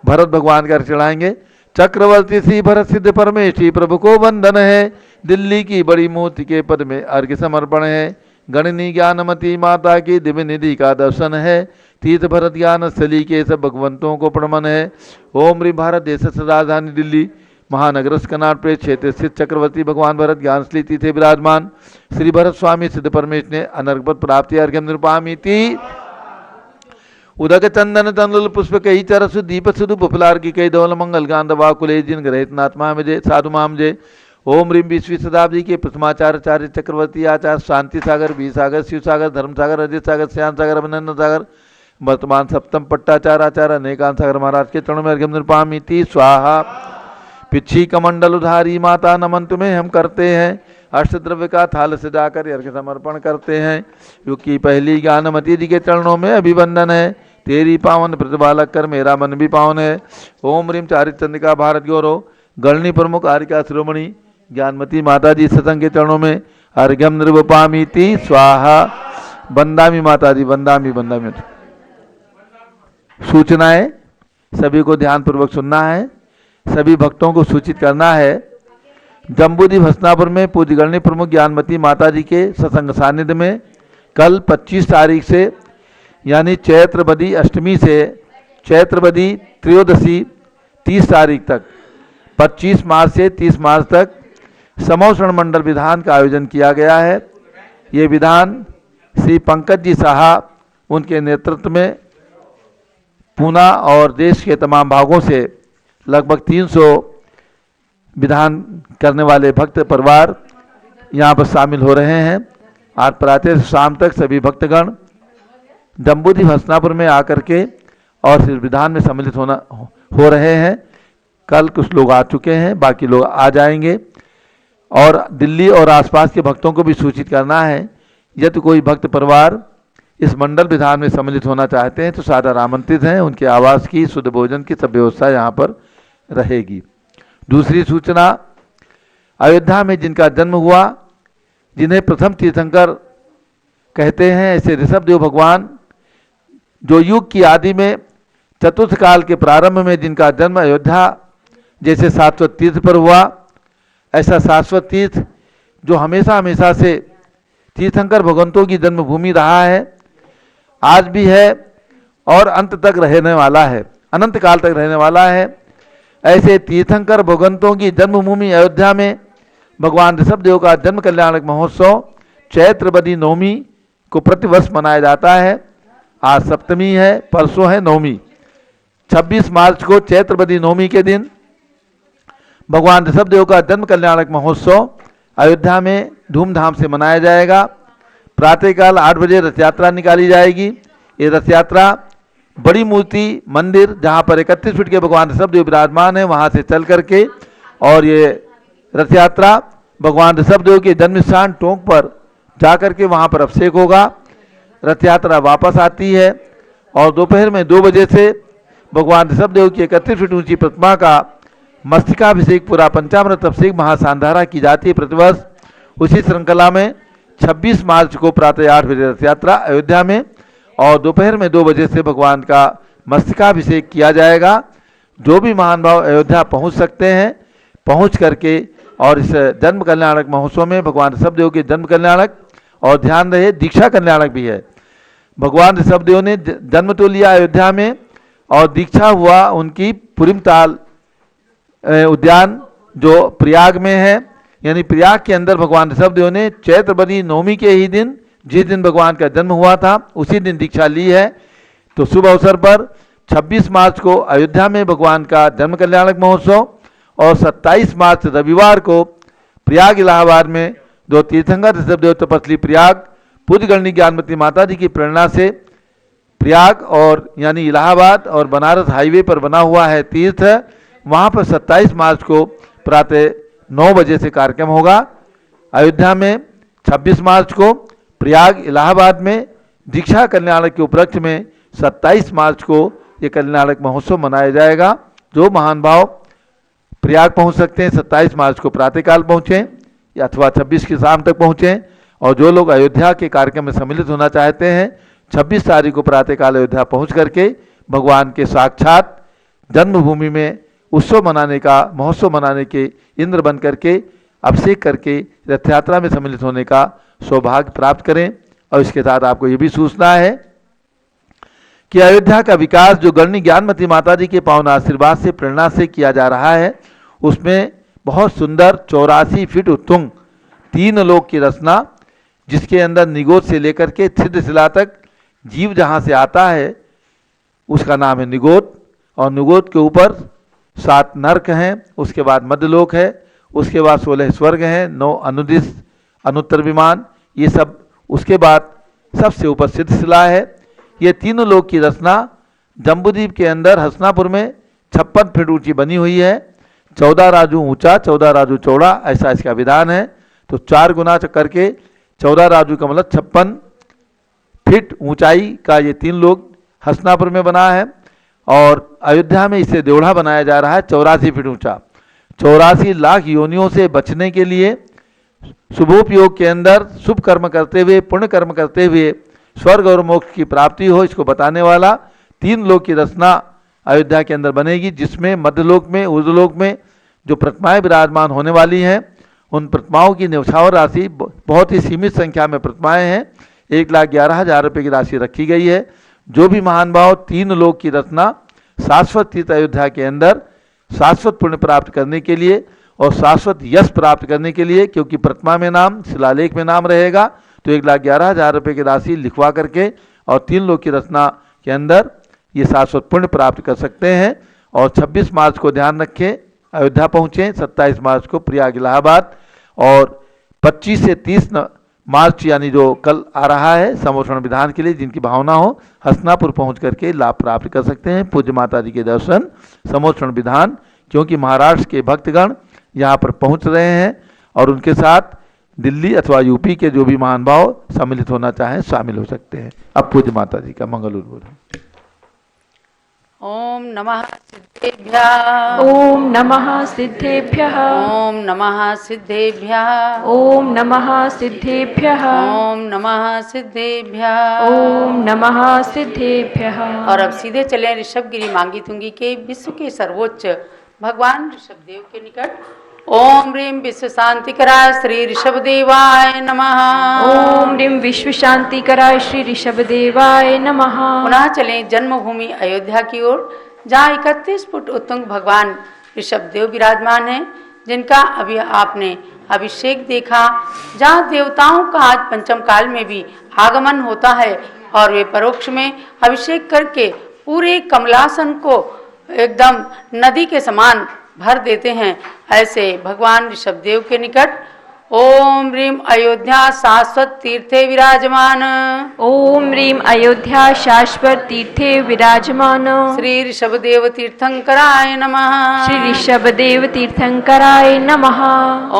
भरत भगवान का अर्घ्य चढ़ाएंगे। चक्रवर्ती श्री भरत सिद्ध परमेश्वरी प्रभु को वंदन है दिल्ली की बड़ी मूर्ति के पद में अर्घ्य समर्पण है। गणनी ज्ञानमती माता की दिव्य निधि का दर्शन है तीर्थ भरत ज्ञान स्थली के सब भगवंतों को प्रमन है। ओम रीम भारत देश राजधानी दिल्ली महानगर कनाट प्रेस क्षेत्र स्थित चक्रवर्ती भगवान भरत ज्ञानस्थली तीर्थे विराजमान श्री भरत स्वामी सिद्ध परमेश्वर ने अनर्घपद प्राप्ति अर्घ्यम निरुपामीति उदक चंदन तंडुल पुष्प कई चरसु दीप सुदुप फलार्घ्य कई धवल मंगल गांध वाकुले जिन ग्रहित नाथ महामजे साधु महामजे। ओम रीम 20वीं शताब्दी के प्रथमाचार्य चक्रवर्ती आचार्य शांति सागर बी सागर शिव सागर धर्म सागर अजित सागर श्याम सागर अभिनंदन सागर वर्तमान सप्तम पट्टाचार्य आचार्य अनेकांत सागर महाराज के चरणों में अर्घ्यम निरुपामीति स्वाहा। पिछी कमंडल उधारी माता नमन तुम्हें हम करते हैं अष्टद्रव्य का थाल सजाकर अर्घ्य समर्पण करते हैं युग की पहली ज्ञानमती जी के चरणों में अभिवंदन है तेरी पावन प्रतिभा लग कर मेरा मन भी पावन है। ओम रीम चारित चंद्रिका भारत गौरव गणनी प्रमुख आर्यिका शिरोमणि ज्ञानमती माता जी सत्संग के चरणों में अर्घ्यम निरुपामीति स्वाहा। बंदामी माता जी बंदामी बंदामी। सूचनाएं सभी को ध्यानपूर्वक सुनना है सभी भक्तों को सूचित करना है। जम्बूद्वीप हसनापुर में पूज्य गणनी प्रमुख ज्ञानमती माता जी के सत्संग सानिध्य में कल 25 तारीख से यानी चैत्रवदी अष्टमी से चैत्रवदी त्रयोदशी 30 तारीख तक 25 मार्च से 30 मार्च तक समोषण मंडल विधान का आयोजन किया गया है। ये विधान श्री पंकज जी साहा उनके नेतृत्व में पूना और देश के तमाम भागों से लगभग 300 विधान करने वाले भक्त परिवार यहाँ पर शामिल हो रहे हैं। आज प्रातः से शाम तक सभी भक्तगण जम्बूद्वीप हसनापुर में आकर के और इस विधान में सम्मिलित हो रहे हैं। कल कुछ लोग आ चुके हैं बाकी लोग आ जाएंगे और दिल्ली और आसपास के भक्तों को भी सूचित करना है। यदि कोई भक्त परिवार इस मंडल विधान में सम्मिलित होना चाहते हैं तो सादर आमंत्रित हैं। उनके आवास की शुद्ध भोजन की सब व्यवस्था यहाँ पर रहेगी। दूसरी सूचना अयोध्या में जिनका जन्म हुआ जिन्हें प्रथम तीर्थंकर कहते हैं ऐसे ऋषभदेव भगवान जो युग की आदि में चतुर्थ काल के प्रारंभ में जिनका जन्म अयोध्या जैसे शाश्वत तीर्थ पर हुआ ऐसा शाश्वत तीर्थ जो हमेशा हमेशा से तीर्थंकर भगवंतों की जन्मभूमि रहा है, आज भी है और अंत तक रहने वाला है, अनंत काल तक रहने वाला है। ऐसे तीर्थंकर भगवंतों की जन्मभूमि अयोध्या में भगवान ऋषभदेव का जन्म कल्याणक महोत्सव चैत्रवदी नवमी को प्रतिवर्ष मनाया जाता है। आज सप्तमी है, परसों है नवमी। 26 मार्च को चैत्रवदी नवमी के दिन भगवान ऋषभदेव का जन्म कल्याणक महोत्सव अयोध्या में धूमधाम से मनाया जाएगा। प्रातःकाल 8 बजे रथ यात्रा निकाली जाएगी। ये रथ यात्रा बड़ी मूर्ति मंदिर जहाँ पर 31 फीट के भगवान ऋषभदेव विराजमान है वहाँ से चल करके, और ये रथ यात्रा भगवान ऋषभदेव के जन्म स्थान टोंक पर जा करके वहाँ पर अभिषेक होगा। रथ यात्रा वापस आती है और दोपहर में 2 बजे से भगवान ऋषभदेव की 31 फीट ऊंची प्रतिमा का मस्तकाभिषेक पूरा पंचामृत अभिषेक महासांधारा की जाती है प्रतिवर्ष। उसी श्रृंखला में 26 मार्च को प्रातः 8 बजे रथ यात्रा अयोध्या में और दोपहर में 2 बजे से भगवान का मस्तकाभिषेक किया जाएगा। जो भी महान भाव अयोध्या पहुंच सकते हैं, पहुंच करके और इस जन्म कल्याणक महोत्सव में भगवान ऋषभदेव के जन्म कल्याणक और ध्यान रहे दीक्षा कल्याणक भी है। भगवान ऋषभदेव ने जन्म तो लिया अयोध्या में और दीक्षा हुआ उनकी पुरिमताल उद्यान जो प्रयाग में है, यानी प्रयाग के अंदर भगवान ऋषभदेव ने चैत्रवदी नवमी के ही दिन, जिस दिन भगवान का जन्म हुआ था उसी दिन दीक्षा ली है। तो शुभ अवसर पर 26 मार्च को अयोध्या में भगवान का जन्म कल्याणक महोत्सव और 27 मार्च रविवार को प्रयाग इलाहाबाद में दो तीर्थंकर ऋषभदेव तपस्वी प्रयाग पूज्य गणनी ज्ञानमती माता जी की प्रेरणा से प्रयाग और यानी इलाहाबाद और बनारस हाईवे पर बना हुआ है तीर्थ, वहाँ पर 27 मार्च को प्रातः 9 बजे से कार्यक्रम होगा। अयोध्या में 26 मार्च को, प्रयाग इलाहाबाद में दीक्षा कल्याणक के उपलक्ष्य में 27 मार्च को ये कल्याणक महोत्सव मनाया जाएगा। जो महान भाव प्रयाग पहुंच सकते हैं 27 मार्च को प्रातःकाल पहुँचें या अथवा 26 की शाम तक पहुँचें, और जो लोग अयोध्या के कार्यक्रम में सम्मिलित होना चाहते हैं 26 तारीख को प्रातःकाल अयोध्या पहुँच करके भगवान के साक्षात जन्मभूमि में उत्सव मनाने का, महोत्सव मनाने के इंद्र बन करके अभिषेक करके रथ यात्रा में सम्मिलित होने का सौभाग्य प्राप्त करें। और इसके साथ आपको ये भी सूचना है कि अयोध्या का विकास जो गणनी ज्ञानमती माता जी के पावन आशीर्वाद से प्रेरणा से किया जा रहा है, उसमें बहुत सुंदर 84 फीट उत्तुंग 3 लोक की रचना, जिसके अंदर निगोद से लेकर के छिद्रशिला तक जीव जहाँ से आता है उसका नाम है निगोद, और निगोद के ऊपर 7 नरक हैं, उसके बाद मध्यलोक है, उसके बाद 16 स्वर्ग हैं, 9 अनुदिश अनुत्तर विमान, ये सब, उसके बाद सबसे ऊपर सिद्धशिला है। ये 3 लोक की रचना जम्बूद्वीप के अंदर हसनापुर में 56 फीट ऊंची बनी हुई है। 14 राजू ऊंचा 14 राजू चौड़ा, ऐसा इसका विधान है। तो 4 गुना करके 14 राजू का मतलब 56 फीट ऊंचाई का ये 3 लोक हसनापुर में बना है। और अयोध्या में इसे देवढ़ा बनाया जा रहा है 84 फीट ऊंचा। 84 लाख योनियों से बचने के लिए शुभोपयोग के अंदर शुभ कर्म करते हुए, पुण्य कर्म करते हुए स्वर्ग और मोक्ष की प्राप्ति हो, इसको बताने वाला 3 लोक की रचना अयोध्या के अंदर बनेगी, जिसमें मध्यलोक में, ऊर्ध्वलोक में जो प्रतिमाएं विराजमान होने वाली हैं, उन प्रतिमाओं की न्यौछावर राशि बहुत ही सीमित संख्या में प्रतिमाएं हैं। 1,11,000 रुपये की राशि रखी गई है। जो भी महान भाव 3 लोक की रचना शाश्वत तीर्थ अयोध्या के अंदर शाश्वत पुण्य प्राप्त करने के लिए और शाश्वत यश प्राप्त करने के लिए, क्योंकि प्रतिमा में नाम, शिलालेख में नाम रहेगा, तो 1,11,000 रुपये की राशि लिखवा करके और 3 लोक की रचना के अंदर ये शाश्वत पुण्य प्राप्त कर सकते हैं। और 26 मार्च को ध्यान रखें अयोध्या पहुँचें, 27 मार्च को प्रयाग इलाहाबाद, और 25 से 30 मार्च यानी जो कल आ रहा है समोषण विधान के लिए जिनकी भावना हो, हसनापुर पहुंच करके लाभ प्राप्त कर सकते हैं। पूज्य माता जी के दर्शन, समोषण विधान, क्योंकि महाराष्ट्र के भक्तगण यहाँ पर पहुंच रहे हैं और उनके साथ दिल्ली अथवा यूपी के जो भी महान भाव सम्मिलित होना चाहें शामिल हो सकते हैं। अब पूज्य माता जी का मंगल उद्बोधन। ओम नमः सिद्धेभ्यः। ओम नमः सिद्धेभ्यः। ओम नमः सिद्धेभ्यः। ओम नमः सिद्धेभ्यः। ओम नमः सिद्धेभ्यः। ओम नमः सिद्धेभ्यः। और अब सीधे चले ऋषभगिरी मांगी तुंगी के विश्व के सर्वोच्च भगवान ऋषभदेव के निकट ओम ह्रीं विश्व शांतिकराय श्री ऋषभदेवाय नमः। ओम ह्रीं विश्व शांतिकराय श्री ऋषभदेवाय नमः। पुनः चलें जन्मभूमि अयोध्या की ओर, जहाँ 31 फुट उत्तुंग भगवान ऋषभदेव विराजमान हैं, जिनका अभी आपने अभिषेक देखा, जहाँ देवताओं का आज पंचम काल में भी आगमन होता है और वे परोक्ष में अभिषेक करके पूरे कमलासन को एकदम नदी के समान भर देते हैं। ऐसे भगवान ऋषभदेव के निकट ओम ह्रीं अयोध्या शाश्वत तीर्थे विराजमान ओम ह्रीं अयोध्या शाश्वत तीर्थे विराजमान श्री ऋषभदेव तीर्थंकराय नमः। श्री ऋषभदेव तीर्थंकराय नमः।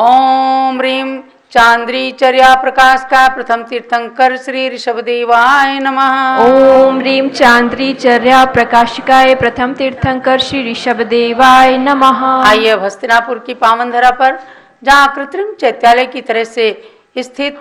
ओम ह्रीं चांद्रीचर्या प्रकाश का प्रथम तीर्थंकर श्री ऋषभदेवाय नमः। ओम ह्रीं चांद्रीचर्या प्रकाशिकाय प्रथम तीर्थंकर श्री ऋषभदेवाय नमः। आइए अब हस्तिनापुर की पावन धरा पर, जहाँ कृत्रिम चैत्यालय की तरह से स्थित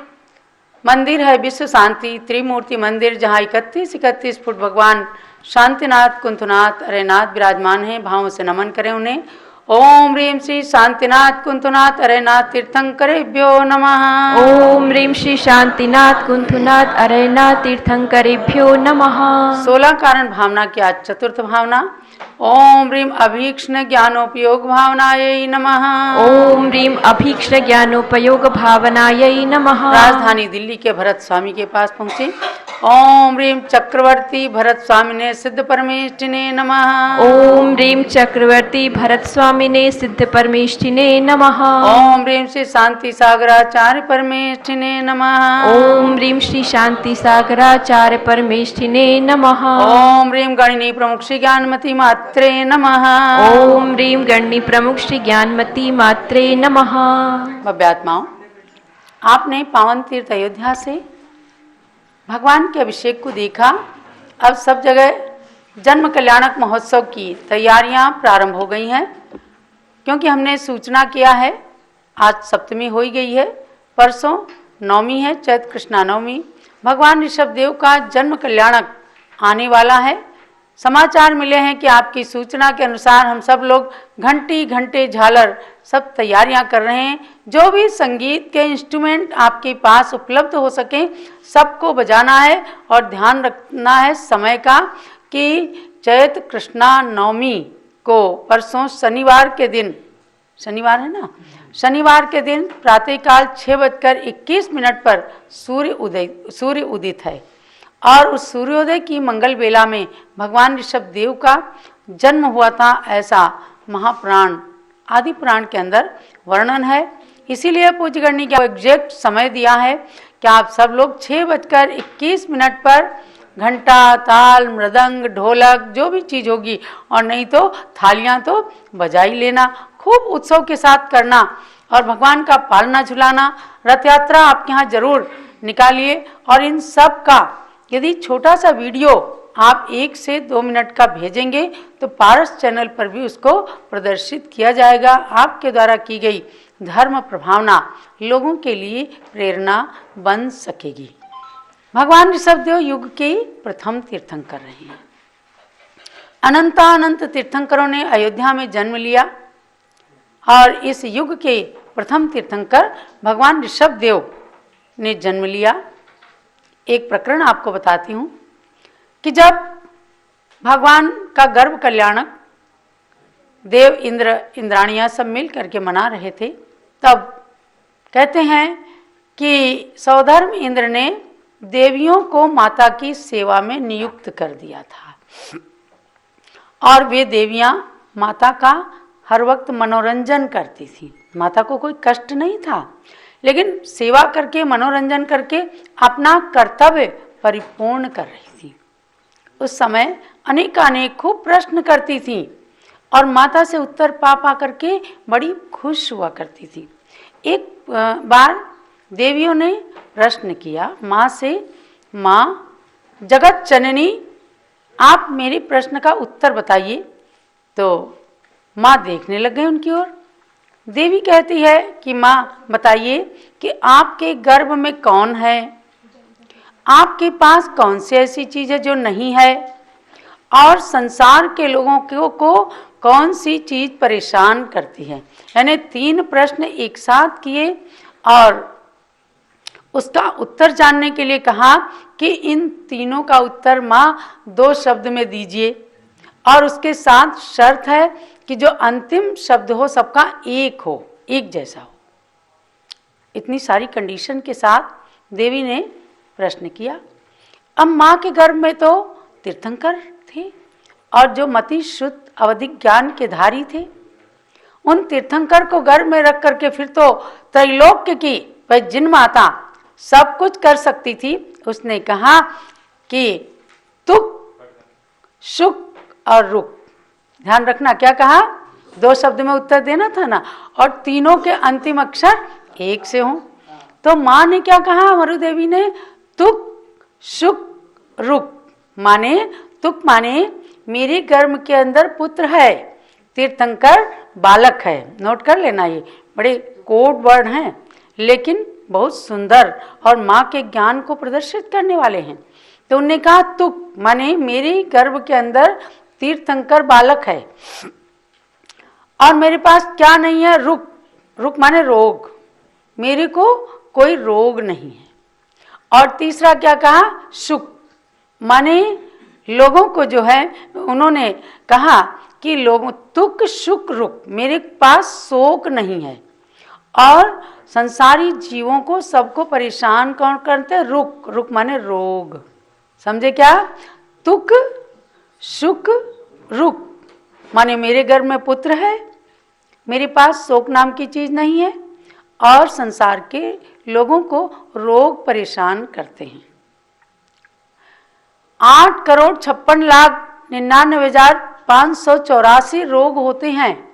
मंदिर है विश्व शांति त्रिमूर्ति मंदिर, जहाँ 31 फुट भगवान शांतिनाथ कुंथनाथ अरेनाथ विराजमान हैं। भावों से नमन करें उन्हें। ओम ह्रीं श्री शांतिनाथ कुंथनाथ अरेनाथ तीर्थंकरेभ्यो नमः। ओम ह्रीं श्री शांतिनाथ कुंथनाथ अरेनाथ तीर्थंकरेभ्यो नमः। 16 कारण भावना की आज चतुर्थ भावना। ओम ह्रीं अभीक्ष्ण ज्ञानोपयोग भावनायै नमः। ओम ह्रीं अभीक्ष्ण ज्ञानोपयोग भावनायै नमः। राजधानी दिल्ली के भरत स्वामी के पास पहुँचे। ओम ह्रीं चक्रवर्ती भरत स्वामिने सिद्ध परमेष्ठिने नमः। ओम ह्रीं चक्रवर्ती भरत स्वामिने सिद्ध परमेष्ठिने नमः। ओम ह्रीं श्री शांति सागराचार्य परमेष्ठिने नमः। ओम ह्रीं श्री शांति सागराचार्य परमेष्ठिने नमः। ओम ह्रीं गणिनी प्रमुख श्री ज्ञानमती मात्रे नमः। ओम ह्रीं गणनी प्रमुख श्री ज्ञानमती मात्रे नमः। भव्यात्माओं, आपने पावन तीर्थ अयोध्या से भगवान के अभिषेक को देखा। अब सब जगह जन्म कल्याणक महोत्सव की तैयारियां प्रारंभ हो गई हैं, क्योंकि हमने सूचना किया है आज सप्तमी हो ही गई है, परसों नवमी है, चैत्र कृष्णा नवमी। भगवान ऋषभदेव का जन्म कल्याणक आने वाला है। समाचार मिले हैं कि आपकी सूचना के अनुसार हम सब लोग घंटी घंटे झालर सब तैयारियां कर रहे हैं। जो भी संगीत के इंस्ट्रूमेंट आपके पास उपलब्ध हो सके सबको बजाना है, और ध्यान रखना है समय का कि चैत्र कृष्णा नवमी को परसों शनिवार के दिन, शनिवार है ना, शनिवार के दिन प्रातःकाल 6:21 पर सूर्य उदित है, और उस सूर्योदय की मंगल बेला में भगवान ऋषभदेव का जन्म हुआ था, ऐसा महापुराण आदि पुराण के अंदर वर्णन है। इसीलिए पूज्य गणनी का एग्जैक्ट समय दिया है कि आप सब लोग 6:21 पर घंटा ताल मृदंग ढोलक जो भी चीज़ होगी, और नहीं तो थालियां तो बजा ही लेना, खूब उत्सव के साथ करना, और भगवान का पालना झुलाना। रथ यात्रा आपके यहाँ जरूर निकालिए, और इन सब का यदि छोटा सा वीडियो आप 1 से 2 मिनट का भेजेंगे तो पारस चैनल पर भी उसको प्रदर्शित किया जाएगा। आपके द्वारा की गई धर्म प्रभावना लोगों के लिए प्रेरणा बन सकेगी। भगवान ऋषभदेव युग के प्रथम तीर्थंकर रहे हैं। अनंत तीर्थंकरों ने अयोध्या में जन्म लिया, और इस युग के प्रथम तीर्थंकर भगवान ऋषभदेव ने जन्म लिया। एक प्रकरण आपको बताती हूँ कि जब भगवान का गर्भ कल्याणक देव इंद्र इंद्राणियाँ सब मिल करके मना रहे थे, तब कहते हैं कि सौधर्म इंद्र ने देवियों को माता की सेवा में नियुक्त कर दिया था, और वे देवियाँ माता का हर वक्त मनोरंजन करती थी। माता को कोई कष्ट नहीं था, लेकिन सेवा करके मनोरंजन करके अपना कर्तव्य परिपूर्ण कर रही थी। उस समय अनेक खूब प्रश्न करती थी, और माता से उत्तर पा करके बड़ी खुश हुआ करती थी। एक बार देवियों ने प्रश्न किया माँ से, माँ जगत जननी आप मेरे प्रश्न का उत्तर बताइए। तो माँ देखने लग गई उनकी ओर। देवी कहती है कि माँ बताइए कि आपके गर्भ में कौन है, आपके पास कौन सी ऐसी चीज़ है जो नहीं है, और संसार के लोगों को कौन सी चीज परेशान करती है। यानी 3 प्रश्न एक साथ किए और उसका उत्तर जानने के लिए कहा कि इन तीनों का उत्तर माँ 2 शब्द में दीजिए, और उसके साथ शर्त है कि जो अंतिम शब्द हो सबका एक हो, एक जैसा हो। इतनी सारी कंडीशन के साथ देवी ने प्रश्न किया। अब माँ के गर्भ में तो तीर्थंकर थे और जो मति शुद्ध अवधिक ज्ञान के धारी थे, उन तीर्थंकर को गर्भ में रख करके फिर तो त्रैलोक्य की वह जिन माता सब कुछ कर सकती थी। उसने कहा कि तुक, शुक और रुक, ध्यान रखना क्या कहा, 2 शब्द में उत्तर देना था ना, और तीनों के अंतिम अक्षर एक से हों। तो माँ ने क्या कहा, अमरु देवी ने, तुक शुक रुक, माने तुक माने मेरे गर्भ के अंदर पुत्र है, तीर्थंकर बालक है। नोट कर लेना, ये बड़े कोड वर्ड हैं लेकिन बहुत सुंदर और माँ के ज्ञान को प्रदर्शित करने वाले हैं। तो उन्होंने कहा तुक माने मेरे गर्भ के अंदर तीर्थंकर बालक है, और मेरे पास क्या नहीं है, रुक, रुक माने रोग, मेरे को कोई रोग नहीं है। और तीसरा क्या कहा, शुक माने लोगों को जो है, उन्होंने कहा कि लोगों, तुक शुक रुक, मेरे पास शोक नहीं है, और संसारी जीवों को सबको परेशान कौन करते हैं, रुक, रुक माने रोग। समझे क्या, तुक शुक रुक माने मेरे गर्भ में पुत्र है, मेरे पास शोक नाम की चीज नहीं है, और संसार के लोगों को रोग परेशान करते हैं। 8,56,99,584 रोग होते हैं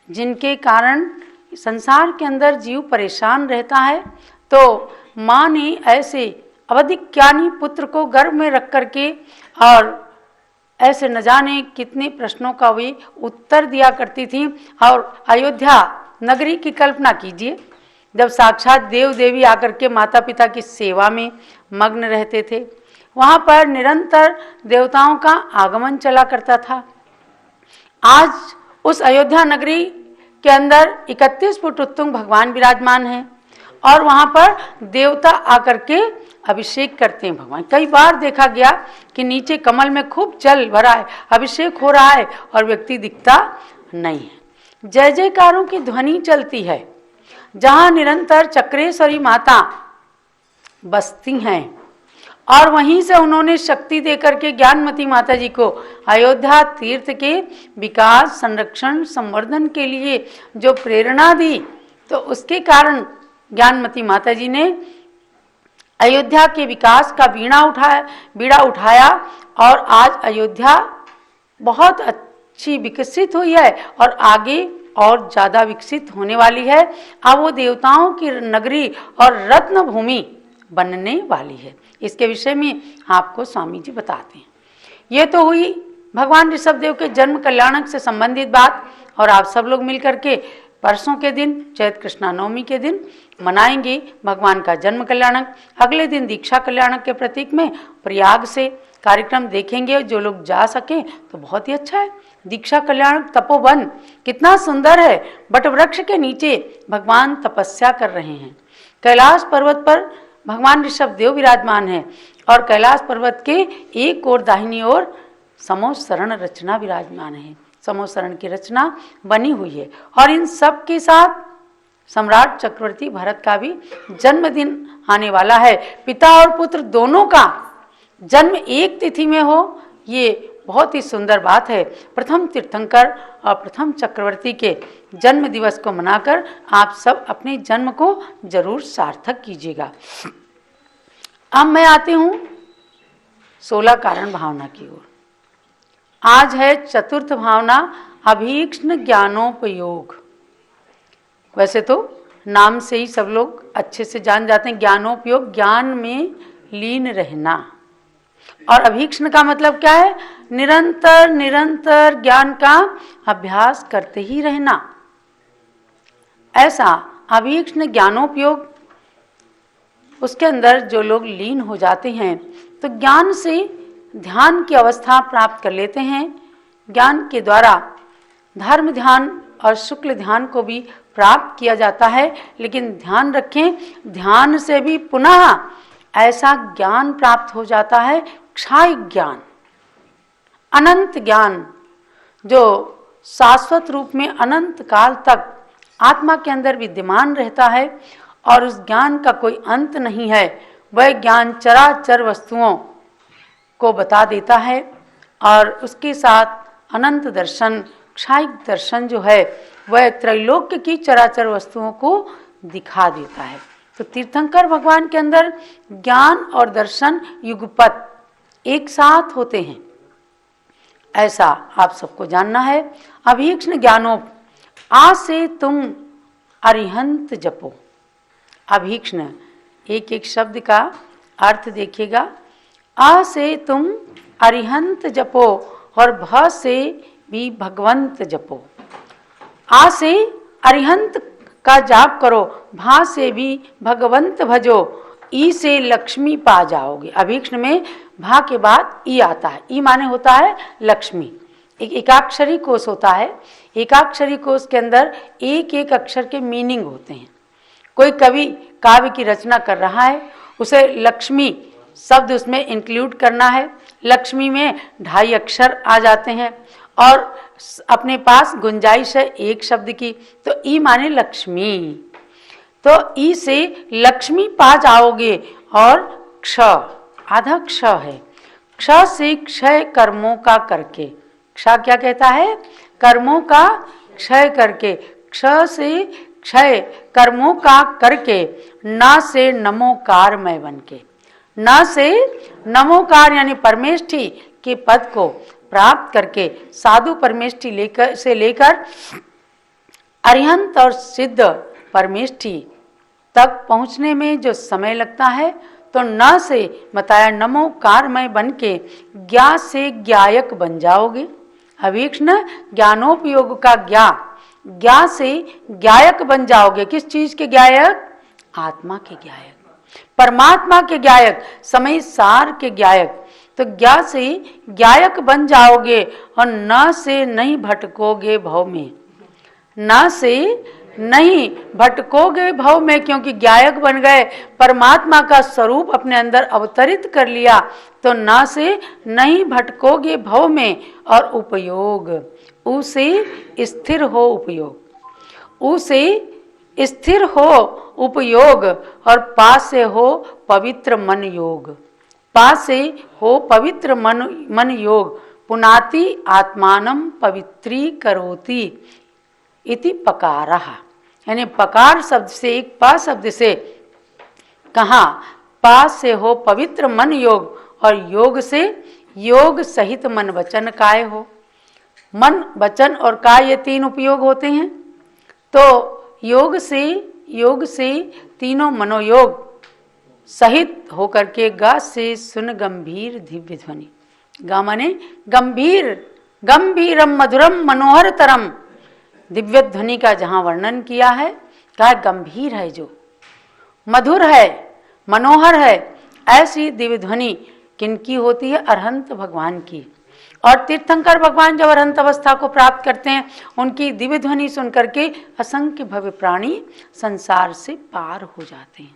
जिनके कारण संसार के अंदर जीव परेशान रहता है। तो माँ ने ऐसे अवधिक ज्ञानी पुत्र को गर्भ में रख करके और ऐसे न जाने कितने प्रश्नों का वे उत्तर दिया करती थी। और अयोध्या नगरी की कल्पना कीजिए, जब साक्षात देव देवी आकर के माता पिता की सेवा में मग्न रहते थे, वहाँ पर निरंतर देवताओं का आगमन चला करता था। आज उस अयोध्या नगरी के अंदर 31 फुट उत्तुंग भगवान विराजमान हैं, और वहाँ पर देवता आकर के अभिषेक करते हैं भगवान। कई बार देखा गया कि नीचे कमल में खूब जल भरा है, अभिषेक हो रहा है, और व्यक्ति दिखता नहीं है। जय जयकारों की ध्वनि चलती है, जहाँ निरंतर चक्रेश्वरी माता बसती हैं, और वहीं से उन्होंने शक्ति देकर के ज्ञानमती माता जी को अयोध्या तीर्थ के विकास, संरक्षण, संवर्धन के लिए जो प्रेरणा दी, तो उसके कारण ज्ञानमती माता जी ने अयोध्या के विकास का बीड़ा उठाया, और आज अयोध्या बहुत अच्छी विकसित हुई है और आगे और ज़्यादा विकसित होने वाली है। अब वो देवताओं की नगरी और रत्न भूमि बनने वाली है। इसके विषय में आपको स्वामी जी बताते हैं। ये तो हुई भगवान ऋषभदेव के जन्म कल्याणक से संबंधित बात, और आप सब लोग मिलकर के परसों के दिन चैत्र कृष्णा नवमी के दिन मनाएंगे भगवान का जन्म कल्याणक। अगले दिन दीक्षा कल्याणक के प्रतीक में प्रयाग से कार्यक्रम देखेंगे। जो लोग जा सके तो बहुत ही अच्छा है। दीक्षा कल्याणक तपोवन कितना सुंदर है, बट वृक्ष के नीचे भगवान तपस्या कर रहे हैं। कैलाश पर्वत पर भगवान ऋषभदेव विराजमान है, और कैलाश पर्वत के एक ओर दाहिनी ओर समोसरण रचना विराजमान है। समोसरण की रचना बनी हुई है, और इन सब के साथ सम्राट चक्रवर्ती भरत का भी जन्मदिन आने वाला है। पिता और पुत्र दोनों का जन्म एक तिथि में हो, ये बहुत ही सुंदर बात है। प्रथम तीर्थंकर और प्रथम चक्रवर्ती के जन्म दिवस को मनाकर आप सब अपने जन्म को जरूर सार्थक कीजिएगा। अब मैं आती हूँ 16 कारण भावना की ओर। आज है चतुर्थ भावना, अभीक्ष्ण ज्ञानोपयोग। वैसे तो नाम से ही सब लोग अच्छे से जान जाते हैं, ज्ञानोपयोग, ज्ञान में लीन रहना। और अभीक्ष्ण का मतलब क्या है, निरंतर निरंतर ज्ञान का अभ्यास करते ही रहना। ऐसा अभीक्ष्ण ज्ञानोपयोग, उसके अंदर जो लोग लीन हो जाते हैं तो ज्ञान से ध्यान की अवस्था प्राप्त कर लेते हैं। ज्ञान के द्वारा धर्म ध्यान और शुक्ल ध्यान को भी प्राप्त किया जाता है, लेकिन ध्यान रखें, ध्यान से भी पुनः ऐसा ज्ञान प्राप्त हो जाता है, क्षय ज्ञान, अनंत ज्ञान, जो शाश्वत रूप में अनंत काल तक आत्मा के अंदर विद्यमान रहता है और उस ज्ञान का कोई अंत नहीं है। वह ज्ञान चराचर वस्तुओं को बता देता है और उसके साथ अनंत दर्शन, क्षय दर्शन जो है वह त्रैलोक्य की चराचर वस्तुओं को दिखा देता है। तो तीर्थंकर भगवान के अंदर ज्ञान और दर्शन युगपत एक साथ होते हैं, ऐसा आप सबको जानना है। अभीक्ष्ण ज्ञानोप आ से तुम अरिहंत जपो। अभीक्ष्ण एक एक शब्द का अर्थ देखिएगा। आ से तुम अरिहंत जपो और भ से भी भगवंत जपो। आ से अरिहंत का जाप करो, भा से भी भगवंत भजो, ई से लक्ष्मी पा जाओगे। अभीक्ष्ण में भा के बाद ई आता है। ई माने होता है लक्ष्मी। एक एकाक्षरी कोश होता है। एकाक्षरी कोश के अंदर एक एक अक्षर के मीनिंग होते हैं। कोई कवि काव्य की रचना कर रहा है, उसे लक्ष्मी शब्द उसमें इंक्लूड करना है। लक्ष्मी में 2.5 अक्षर आ जाते हैं और अपने पास गुंजाइश है एक शब्द की, तो ई माने लक्ष्मी। तो ई से लक्ष्मी पा जाओगे। और क्ष आधा क्ष है। क्ष से क्षय कर्मों का करके। क्ष क्या कहता है? कर्मों का क्षय करके। क्ष से क्षय कर्मों का करके, न से नमोकार में बन के। न से नमोकार यानी परमेष्ठी के पद को प्राप्त करके, साधु परमेष्ठी लेकर अरिहंत और सिद्ध परमेष्ठी तक पहुंचने में जो समय लगता है, तो न से बताया नमोकारमय बन के ज्ञा से ज्ञायक बन जाओगे। अभीक्ष्ण ज्ञानोपयोग का ज्ञा से ज्ञायक बन जाओगे। किस चीज के ज्ञायक? आत्मा के ज्ञायक, परमात्मा के ज्ञायक, समय सार के ज्ञायक। तो ज्ञा से ज्ञायक बन जाओगे और न से नहीं भटकोगे भव में। न से नहीं भटकोगे भव में, क्योंकि ज्ञायक बन गए, परमात्मा का स्वरूप अपने अंदर अवतरित कर लिया, तो न से नहीं भटकोगे भव में। और उपयोग, उसे स्थिर हो उपयोग, उसे स्थिर हो उपयोग। और पा से हो पवित्र मन योग, पा से हो पवित्र मन योग। पुनाति आत्मानम पवित्री करोति इति पकारः। यानी पकार शब्द से, एक पा शब्द से कहा, पा से हो पवित्र मन योग, और योग से योग सहित मन वचन काय हो। मन वचन और काय ये 3 उपयोग होते हैं। तो योग से तीनों मनोयोग सहित होकर के गा से सुन गंभीर दिव्य ध्वनि। गा माने गंभीर, गंभीरम मधुरम मनोहरतरम। दिव्य ध्वनि का जहाँ वर्णन किया है, कहा गंभीर है, जो मधुर है, मनोहर है। ऐसी दिव्य ध्वनि किनकी होती है? अरहंत भगवान की। और तीर्थंकर भगवान जब अरहंत अवस्था को प्राप्त करते हैं, उनकी दिव्य ध्वनि सुन करके असंख्य भव्य प्राणी संसार से पार हो जाते हैं।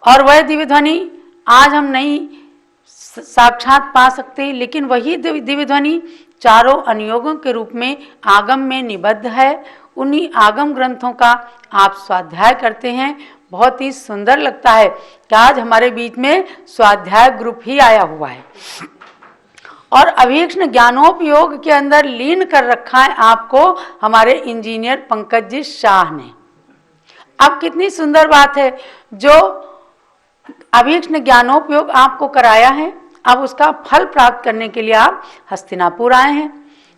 और वह दिव्य ध्वनि आज हम नहीं साक्षात पा सकते, लेकिन वही दिव्य ध्वनि चारों अनुयोगों के रूप में आगम में निबद्ध है। उन्हीं आगम ग्रंथों का आप स्वाध्याय करते हैं। बहुत ही सुंदर लगता है कि आज हमारे बीच में स्वाध्याय ग्रुप ही आया हुआ है और अभीक्ष्ण ज्ञानोपयोग के अंदर लीन कर रखा है आपको हमारे इंजीनियर पंकज जी शाह ने। अब कितनी सुंदर बात है, जो अभीक्ष्ण ज्ञानोपयोग आपको कराया है, अब उसका फल प्राप्त करने के लिए आप हस्तिनापुर आए हैं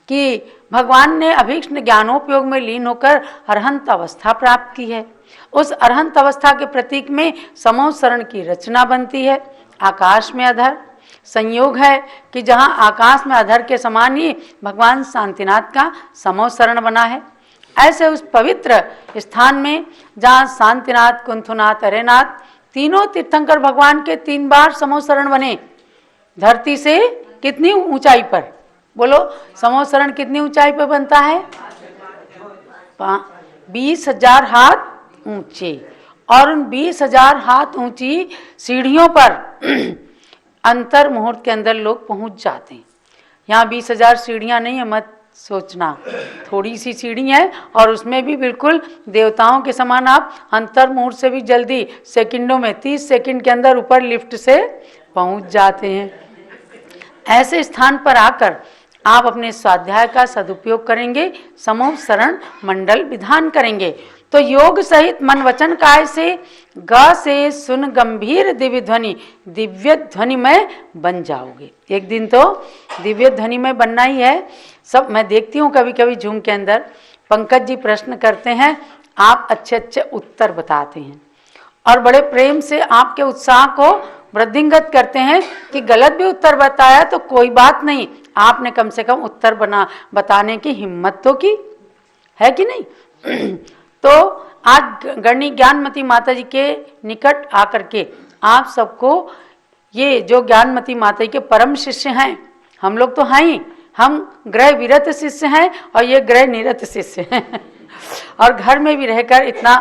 कि भगवान ने अभीक्ष्ण ज्ञानोपयोग में लीन होकर अरहंत अवस्था प्राप्त की है। उस अरहंत अवस्था के प्रतीक में समोसरण की रचना बनती है। आकाश में अधर संयोग है कि जहाँ आकाश में अधर के समान ही भगवान शांतिनाथ का समोसरण बना है। ऐसे उस पवित्र स्थान में जहाँ शांतिनाथ, कुंथुनाथ, अरेनाथ तीनों तीर्थंकर भगवान के 3 बार समोसरण बने। धरती से कितनी ऊंचाई पर? बोलो, समोसरण कितनी ऊंचाई पर बनता है? 20,000 हाथ ऊंचे, और उन 20,000 हाथ ऊंची सीढ़ियों पर अंतर मुहूर्त के अंदर लोग पहुंच जाते हैं। यहाँ 20,000 सीढ़ियाँ नहीं है, मत सोचना, थोड़ी सी सीढ़ी है, और उसमें भी बिल्कुल देवताओं के समान आप अंतर मुहूर्त से भी जल्दी सेकंडों में 30 सेकंड के अंदर ऊपर लिफ्ट से पहुंच जाते हैं। ऐसे स्थान पर आकर आप अपने स्वाध्याय का सदुपयोग करेंगे, समूह शरण मंडल विधान करेंगे तो योग सहित मन वचन काय से ग से सुन गंभीर दिव्य ध्वनि में बन जाओगे। एक दिन तो दिव्य ध्वनि में बनना ही है। सब मैं देखती हूँ कभी कभी जूम के अंदर पंकज जी प्रश्न करते हैं, आप अच्छे अच्छे उत्तर बताते हैं और बड़े प्रेम से आपके उत्साह को वृद्धिंगत करते हैं कि गलत भी उत्तर बताया तो कोई बात नहीं, आपने कम से कम उत्तर बताने की हिम्मत तो की है कि नहीं। तो आज गणनी ज्ञानमती माता जी के निकट आकर के आप सबको, ये जो ज्ञानमती माता जी के परम शिष्य हैं, हम लोग तो हैं ही, हम ग्रह विरत शिष्य हैं और ये ग्रह निरत शिष्य हैं और घर में भी रहकर इतना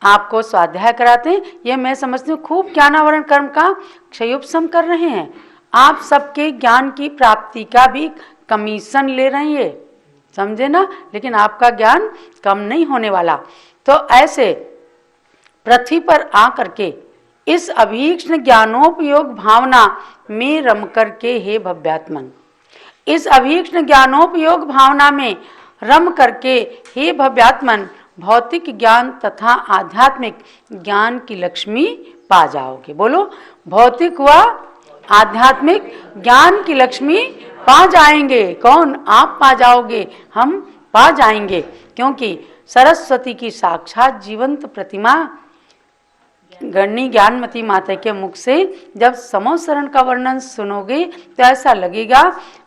आपको स्वाध्याय कराते हैं। ये मैं समझती हूँ खूब ज्ञानावरण कर्म का क्षयोपशम कर रहे हैं। आप सबके ज्ञान की प्राप्ति का भी कमीशन ले रहे हैं, समझे ना, लेकिन आपका ज्ञान कम नहीं होने वाला। तो ऐसे पृथ्वी पर आकर के इस अभीक्ष्ण ज्ञानोपयोग भावना में रम करके हे भव्यात्मन, इस अभीक्ष्ण ज्ञानोपयोग भावना में रम करके हे भव्यात्मन भौतिक ज्ञान तथा आध्यात्मिक ज्ञान की लक्ष्मी पा जाओगे। बोलो, भौतिक व आध्यात्मिक ज्ञान की लक्ष्मी पा जाएंगे। कौन? आप पा जाओगे, हम पा जाएंगे, क्योंकि सरस्वती की साक्षात जीवंत प्रतिमा गणनी ज्ञानमती माता के मुख से जब समोसरण का वर्णन सुनोगे तो ऐसा लगेगा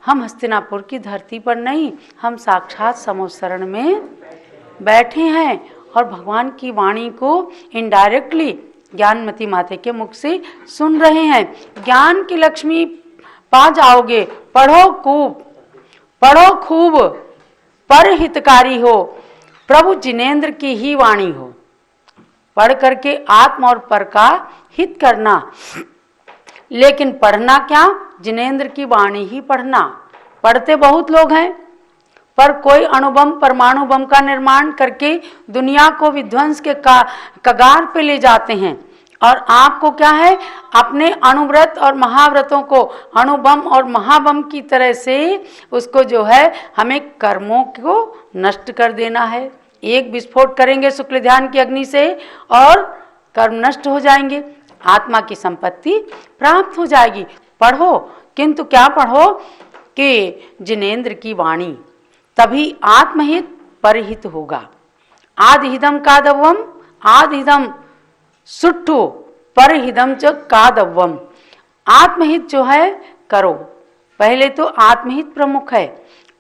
हम हस्तिनापुर की धरती पर नहीं, हम साक्षात समोसरण में बैठे हैं और भगवान की वाणी को इनडायरेक्टली ज्ञानमती माता के मुख से सुन रहे हैं। ज्ञान की लक्ष्मी पा जाओगे। पढ़ो खूब पर हितकारी हो, प्रभु जिनेंद्र की ही वाणी हो। पढ़ करके आत्म और पर का हित करना, लेकिन पढ़ना क्या? जिनेंद्र की वाणी ही पढ़ना। पढ़ते बहुत लोग हैं, पर कोई अणुबम परमाणु बम का निर्माण करके दुनिया को विध्वंस के कगार पे ले जाते हैं। और आपको क्या है? अपने अणुव्रत और महाव्रतों को अणुबम और महाबम की तरह से उसको जो है हमें कर्मों को नष्ट कर देना है। एक विस्फोट करेंगे शुक्ल ध्यान की अग्नि से और कर्म नष्ट हो जाएंगे, आत्मा की संपत्ति प्राप्त हो जाएगी। पढ़ो, किंतु क्या पढ़ो कि जिनेंद्र की वाणी, तभी आत्महित परहित होगा। आदिहिदम कादवम, आदिहिदम सुट्ठु परहिदम च कादवम। आत्महित जो है करो, पहले तो आत्महित प्रमुख है।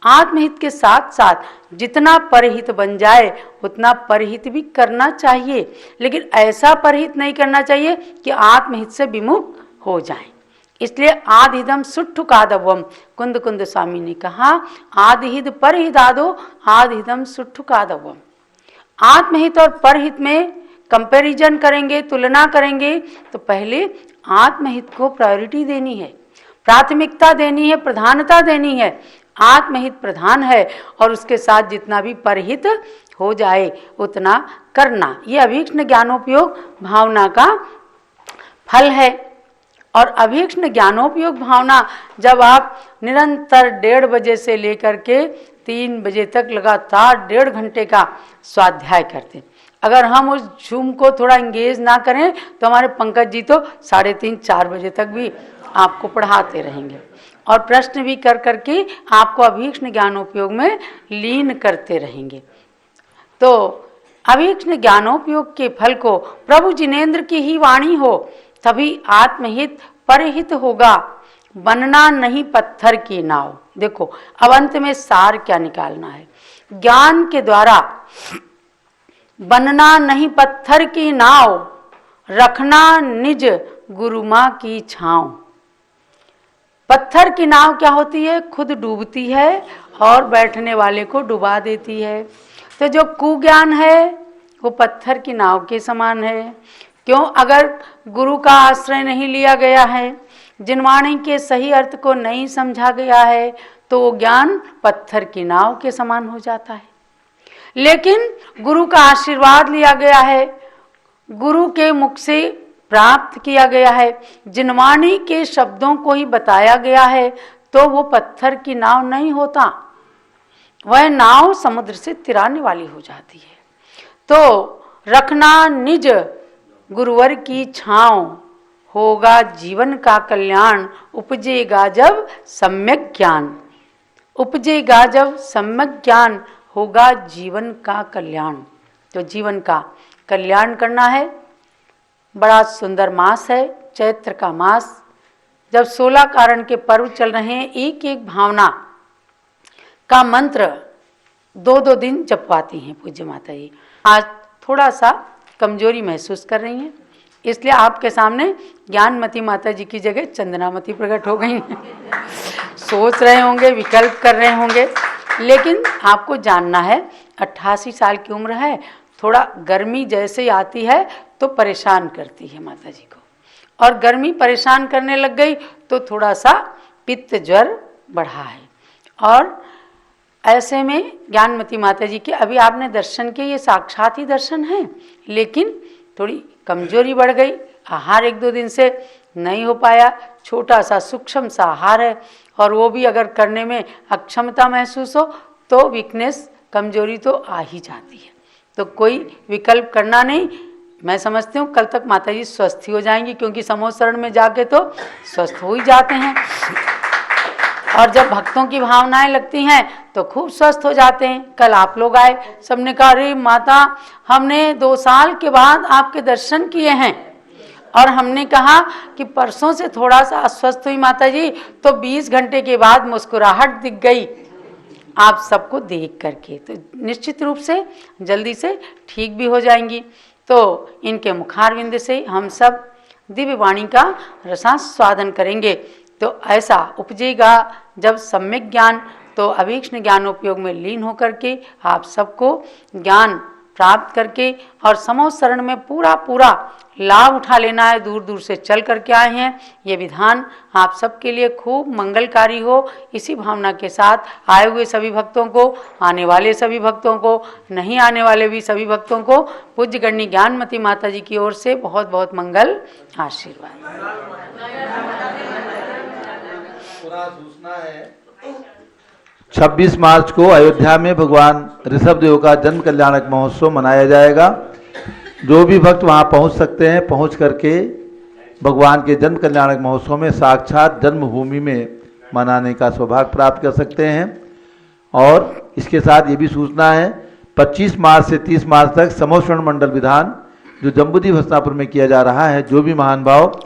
आत्महित के साथ साथ जितना परहित बन जाए उतना परहित भी करना चाहिए, लेकिन ऐसा परहित नहीं करना चाहिए कि आत्महित से विमुख हो जाए। इसलिए आदिहिदम सुट्ठु कादवम, कुंद कुंद स्वामी ने कहा आदिहिद परहिदादो आदिहिदम सुट्ठु कादवम। आत्महित और परहित में कंपैरिजन करेंगे, तुलना करेंगे, तो पहले आत्महित को प्रायोरिटी देनी है, प्राथमिकता देनी है, प्रधानता देनी है। आत्महित प्रधान है और उसके साथ जितना भी परहित हो जाए उतना करना। ये अभीक्ष्ण ज्ञानोपयोग भावना का फल है। और अभीक्ष्ण ज्ञानोपयोग भावना जब आप निरंतर 1:30 बजे से लेकर के 3 बजे तक लगातार 1.5 घंटे का स्वाध्याय करते हैं, अगर हम उस झूम को थोड़ा इंगेज ना करें तो हमारे पंकज जी तो 3:30-4 बजे तक भी आपको पढ़ाते रहेंगे और प्रश्न भी कर करके आपको अभीक्ष्ण ज्ञानोपयोग में लीन करते रहेंगे। तो अभीक्ष्ण ज्ञानोपयोग के फल को प्रभु जिनेंद्र की ही वाणी हो, तभी आत्महित परहित होगा। बनना नहीं पत्थर की नाव। देखो अब अंत में सार क्या निकालना है। ज्ञान के द्वारा बनना नहीं पत्थर की नाव, रखना निज गुरु माँ की छांव। पत्थर की नाव क्या होती है? खुद डूबती है और बैठने वाले को डुबा देती है। तो जो कुज्ञान है वो पत्थर की नाव के समान है। क्यों? अगर गुरु का आश्रय नहीं लिया गया है, जिनवाणी के सही अर्थ को नहीं समझा गया है, तो वो ज्ञान पत्थर की नाव के समान हो जाता है। लेकिन गुरु का आशीर्वाद लिया गया है, गुरु के मुख से प्राप्त किया गया है, जिनवाणी के शब्दों को ही बताया गया है, तो वो पत्थर की नाव नहीं होता, वह नाव समुद्र से तिराने वाली हो जाती है। तो रखना निज गुरुवर की छांव, होगा जीवन का कल्याण, उपजेगा जब सम्यक ज्ञान। उपजेगा जब सम्यक ज्ञान, होगा जीवन का कल्याण। तो जीवन का कल्याण करना है। बड़ा सुंदर मास है चैत्र का मास, जब 16 कारण के पर्व चल रहे हैं। एक एक भावना का मंत्र 2-2 दिन जपवाती हैं पूज्य माता जी। आज थोड़ा सा कमजोरी महसूस कर रही हैं, इसलिए आपके सामने ज्ञानमती माता जी की जगह चंदनामती प्रकट हो गई हैं। सोच रहे होंगे, विकल्प कर रहे होंगे, लेकिन आपको जानना है 88 साल की उम्र है, थोड़ा गर्मी जैसे आती है तो परेशान करती है माता जी को, और गर्मी परेशान करने लग गई तो थोड़ा सा पित्त ज्वर बढ़ा है। और ऐसे में ज्ञानमती माता जी के अभी आपने दर्शन किए, ये साक्षात ही दर्शन हैं, लेकिन थोड़ी कमजोरी बढ़ गई, आहार 1-2 दिन से नहीं हो पाया, छोटा सा सूक्ष्म सा आहार है, और वो भी अगर करने में अक्षमता महसूस हो तो वीकनेस, कमजोरी तो आ ही जाती है। तो कोई विकल्प करना नहीं। मैं समझती हूँ कल तक माता जी स्वस्थ ही हो जाएंगी, क्योंकि समोसरण में जाके तो स्वस्थ हो ही जाते हैं, और जब भक्तों की भावनाएं लगती हैं तो खूब स्वस्थ हो जाते हैं। कल आप लोग आए, सबने कहा अरे माता हमने 2 साल के बाद आपके दर्शन किए हैं, और हमने कहा कि परसों से थोड़ा सा अस्वस्थ हुई माता जी, तो 20 घंटे के बाद मुस्कुराहट दिख गई आप सबको देख करके, तो निश्चित रूप से जल्दी से ठीक भी हो जाएंगी। तो इनके मुखारविंद से हम सब दिव्य वाणी का रसास्वादन करेंगे। तो ऐसा उपजेगा जब सम्यक ज्ञान, तो अभीक्ष्ण ज्ञानोपयोग में लीन होकर के आप सबको ज्ञान प्राप्त करके और समोसरण में पूरा पूरा लाभ उठा लेना है। दूर दूर से चल करके आए हैं, ये विधान आप सबके लिए खूब मंगलकारी हो। इसी भावना के साथ आए हुए सभी भक्तों को, आने वाले सभी भक्तों को, नहीं आने वाले भी सभी भक्तों को पूज्य गणनी ज्ञानमती माता जी की ओर से बहुत बहुत मंगल आशीर्वाद। 26 मार्च को अयोध्या में भगवान ऋषभ देव का जन्म कल्याणक महोत्सव मनाया जाएगा। जो भी भक्त वहां पहुंच सकते हैं, पहुंच करके भगवान के जन्म कल्याणक महोत्सव में साक्षात जन्मभूमि में मनाने का सौभाग्य प्राप्त कर सकते हैं। और इसके साथ ये भी सूचना है 25 मार्च से 30 मार्च तक समोसरण मंडल विधान जो जम्बूद्वीप हसनापुर में किया जा रहा है, जो भी महान भाव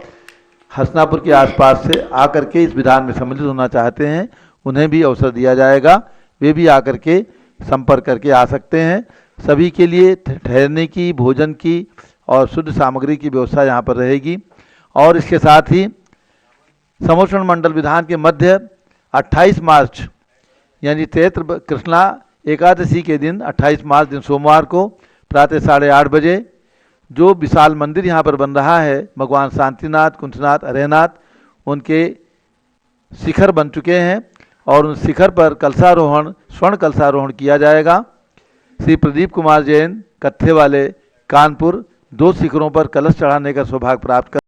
हसनापुर के आसपास से आकर के इस विधान में सम्मिलित होना चाहते हैं, उन्हें भी अवसर दिया जाएगा। वे भी आकर के संपर्क करके आ सकते हैं। सभी के लिए ठहरने की, भोजन की और शुद्ध सामग्री की व्यवस्था यहाँ पर रहेगी। और इसके साथ ही समोसरण मंडल विधान के मध्य 28 मार्च यानी चैत्र कृष्णा एकादशी के दिन 28 मार्च दिन सोमवार को प्रातः 8:30 बजे जो विशाल मंदिर यहाँ पर बन रहा है, भगवान शांतिनाथ, कुंठनाथ, अरहनाथ, उनके शिखर बन चुके हैं और उन शिखर पर कलशारोहण, स्वर्ण कलशारोहण किया जाएगा। श्री प्रदीप कुमार जैन कत्थे वाले कानपुर 2 शिखरों पर कलश चढ़ाने का सौभाग्य प्राप्त कर